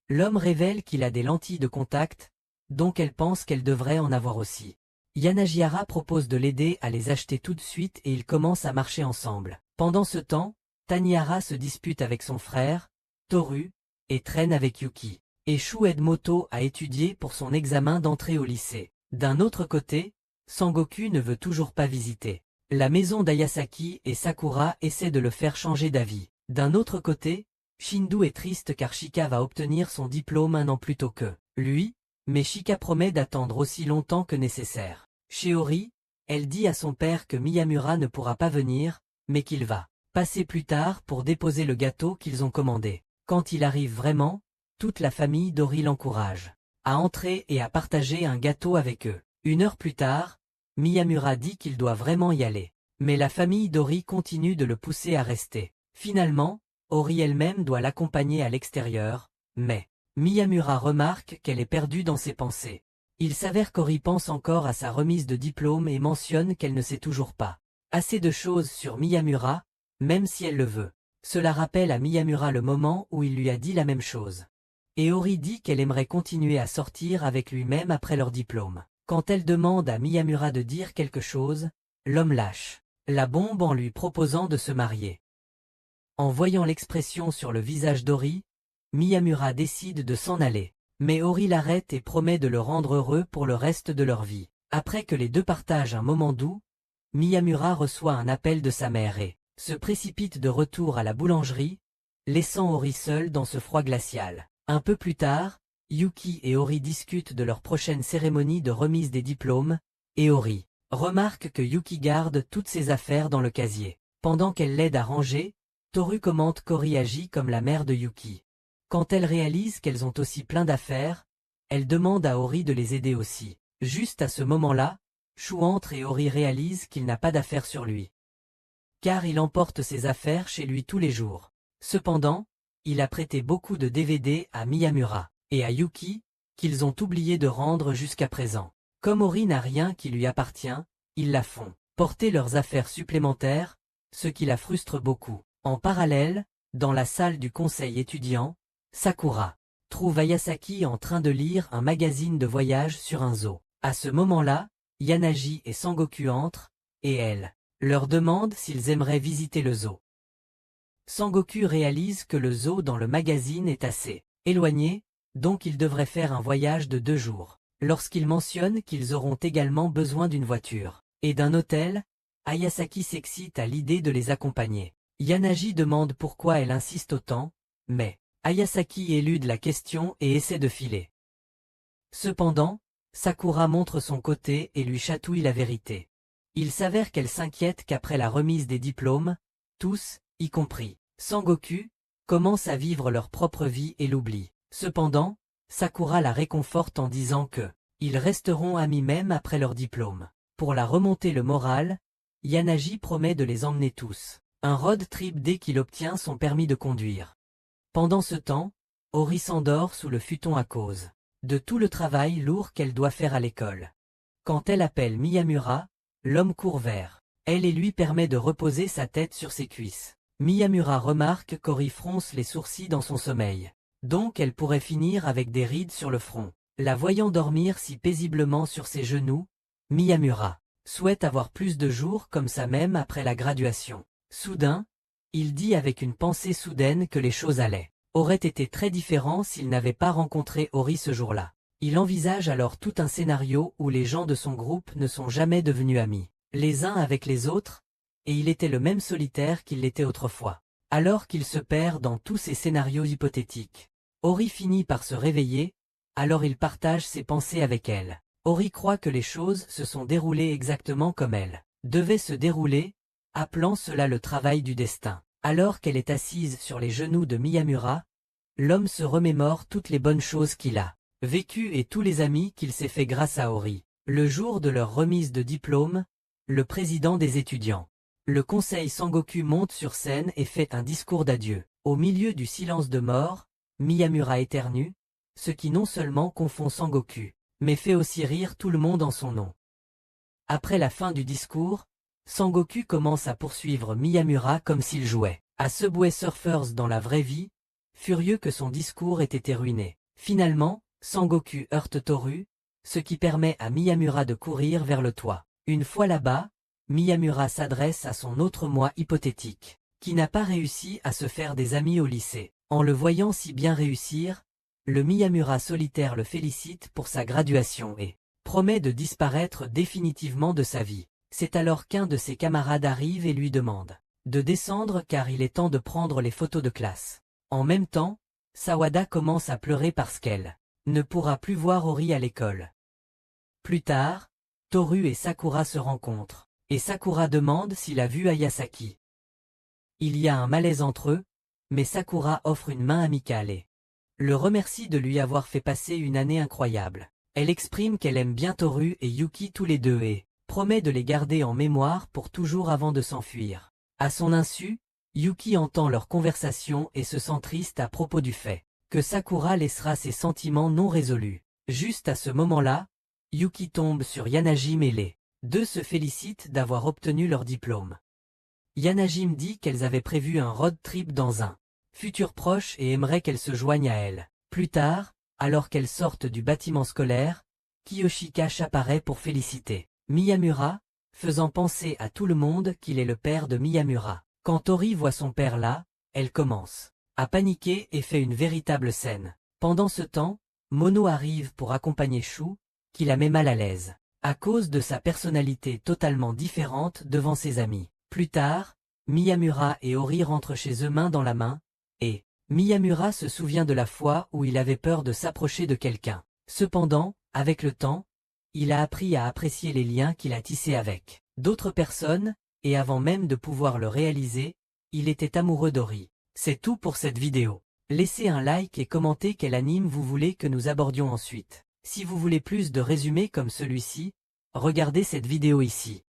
L'homme révèle qu'il a des lentilles de contact, donc elle pense qu'elle devrait en avoir aussi. Yanagihara propose de l'aider à les acheter tout de suite et ils commencent à marcher ensemble. Pendant ce temps, Tanihara se dispute avec son frère, Toru, et traîne avec Yuki. Et Shu aide Moto à étudier pour son examen d'entrée au lycée. D'un autre côté, Sangoku ne veut toujours pas visiter la maison d'Ayasaki et Sakura essaie de le faire changer d'avis. D'un autre côté, Shindu est triste car Shika va obtenir son diplôme un an plus tôt que lui, mais Shika promet d'attendre aussi longtemps que nécessaire. Chez Ori, elle dit à son père que Miyamura ne pourra pas venir, mais qu'il va passer plus tard pour déposer le gâteau qu'ils ont commandé. Quand il arrive vraiment, toute la famille d'Ori l'encourage à entrer et à partager un gâteau avec eux. Une heure plus tard, Miyamura dit qu'il doit vraiment y aller, mais la famille d'Ori continue de le pousser à rester. Finalement, Ori elle-même doit l'accompagner à l'extérieur, mais Miyamura remarque qu'elle est perdue dans ses pensées. Il s'avère qu'Ori pense encore à sa remise de diplôme et mentionne qu'elle ne sait toujours pas assez de choses sur Miyamura, même si elle le veut. Cela rappelle à Miyamura le moment où il lui a dit la même chose. Et Ori dit qu'elle aimerait continuer à sortir avec lui-même après leur diplôme. Quand elle demande à Miyamura de dire quelque chose, l'homme lâche la bombe en lui proposant de se marier. En voyant l'expression sur le visage d'Ori, Miyamura décide de s'en aller. Mais Ori l'arrête et promet de le rendre heureux pour le reste de leur vie. Après que les deux partagent un moment doux, Miyamura reçoit un appel de sa mère et se précipite de retour à la boulangerie, laissant Ori seul dans ce froid glacial. Un peu plus tard, Yuki et Ori discutent de leur prochaine cérémonie de remise des diplômes, et Ori remarque que Yuki garde toutes ses affaires dans le casier. Pendant qu'elle l'aide à ranger, Toru commente qu'Ori agit comme la mère de Yuki. Quand elle réalise qu'elles ont aussi plein d'affaires, elle demande à Ori de les aider aussi. Juste à ce moment-là, Shu entre et Ori réalise qu'il n'a pas d'affaires sur lui, car il emporte ses affaires chez lui tous les jours. Cependant, il a prêté beaucoup de DVD à Miyamura et à Yuki, qu'ils ont oublié de rendre jusqu'à présent. Comme Ori n'a rien qui lui appartient, ils la font porter leurs affaires supplémentaires, ce qui la frustre beaucoup. En parallèle, dans la salle du conseil étudiant, Sakura trouve Ayasaki en train de lire un magazine de voyage sur un zoo. À ce moment-là, Yanagi et Sangoku entrent, et elle leur demande s'ils aimeraient visiter le zoo. Sangoku réalise que le zoo dans le magazine est assez éloigné, donc ils devraient faire un voyage de 2 jours. Lorsqu'ils mentionnent qu'ils auront également besoin d'une voiture et d'un hôtel, Ayasaki s'excite à l'idée de les accompagner. Yanagi demande pourquoi elle insiste autant, mais Ayasaki élude la question et essaie de filer. Cependant, Sakura montre son côté et lui chatouille la vérité. Il s'avère qu'elle s'inquiète qu'après la remise des diplômes, tous, y compris Sangoku, commencent à vivre leur propre vie et l'oublient. Cependant, Sakura la réconforte en disant que ils resteront amis même après leur diplôme. Pour la remonter le moral, Yanagi promet de les emmener tous un road trip dès qu'il obtient son permis de conduire. Pendant ce temps, Ori s'endort sous le futon à cause de tout le travail lourd qu'elle doit faire à l'école. Quand elle appelle Miyamura, l'homme court vers elle et lui permet de reposer sa tête sur ses cuisses. Miyamura remarque qu'Ori fronce les sourcils dans son sommeil. Donc elle pourrait finir avec des rides sur le front. La voyant dormir si paisiblement sur ses genoux, Miyamura souhaite avoir plus de jours comme ça même après la graduation. Soudain, il dit avec une pensée soudaine que les choses auraient été très différents s'il n'avait pas rencontré Ori ce jour-là. Il envisage alors tout un scénario où les gens de son groupe ne sont jamais devenus amis, les uns avec les autres, et il était le même solitaire qu'il l'était autrefois. Alors qu'il se perd dans tous ces scénarios hypothétiques, Ori finit par se réveiller, alors il partage ses pensées avec elle. Ori croit que les choses se sont déroulées exactement comme elles devaient se dérouler, appelant cela le travail du destin. Alors qu'elle est assise sur les genoux de Miyamura, l'homme se remémore toutes les bonnes choses qu'il a vécues et tous les amis qu'il s'est fait grâce à Ori. Le jour de leur remise de diplôme, le président des étudiants, le conseil Sangoku monte sur scène et fait un discours d'adieu. Au milieu du silence de mort, Miyamura éternue, ce qui non seulement confond Sangoku, mais fait aussi rire tout le monde en son nom. Après la fin du discours, Sangoku commence à poursuivre Miyamura comme s'il jouait à Subway Surfers dans la vraie vie, furieux que son discours ait été ruiné. Finalement, Sangoku heurte Toru, ce qui permet à Miyamura de courir vers le toit. Une fois là-bas, Miyamura s'adresse à son autre moi hypothétique, qui n'a pas réussi à se faire des amis au lycée. En le voyant si bien réussir, le Miyamura solitaire le félicite pour sa graduation et promet de disparaître définitivement de sa vie. C'est alors qu'un de ses camarades arrive et lui demande de descendre car il est temps de prendre les photos de classe. En même temps, Sawada commence à pleurer parce qu'elle ne pourra plus voir Ori à l'école. Plus tard, Toru et Sakura se rencontrent, et Sakura demande s'il a vu Ayasaki. Il y a un malaise entre eux, mais Sakura offre une main amicale et le remercie de lui avoir fait passer une année incroyable. Elle exprime qu'elle aime bien Toru et Yuki tous les deux et promet de les garder en mémoire pour toujours avant de s'enfuir. À son insu, Yuki entend leur conversation et se sent triste à propos du fait que Sakura laissera ses sentiments non résolus. Juste à ce moment-là, Yuki tombe sur Yanajim et les deux se félicitent d'avoir obtenu leur diplôme. Yanajim dit qu'elles avaient prévu un road trip dans un futur proche et aimerait qu'elle se joigne à elle. Plus tard, alors qu'elles sortent du bâtiment scolaire, Kiyoshika apparaît pour féliciter Miyamura, faisant penser à tout le monde qu'il est le père de Miyamura. Quand Tori voit son père là, elle commence à paniquer et fait une véritable scène. Pendant ce temps, Mono arrive pour accompagner Shu, qui la met mal à l'aise, à cause de sa personnalité totalement différente devant ses amis. Plus tard, Miyamura et Ori rentrent chez eux main dans la main, et Miyamura se souvient de la fois où il avait peur de s'approcher de quelqu'un. Cependant, avec le temps, il a appris à apprécier les liens qu'il a tissés avec d'autres personnes, et avant même de pouvoir le réaliser, il était amoureux d'Ori. C'est tout pour cette vidéo. Laissez un like et commentez quel anime vous voulez que nous abordions ensuite. Si vous voulez plus de résumés comme celui-ci, regardez cette vidéo ici.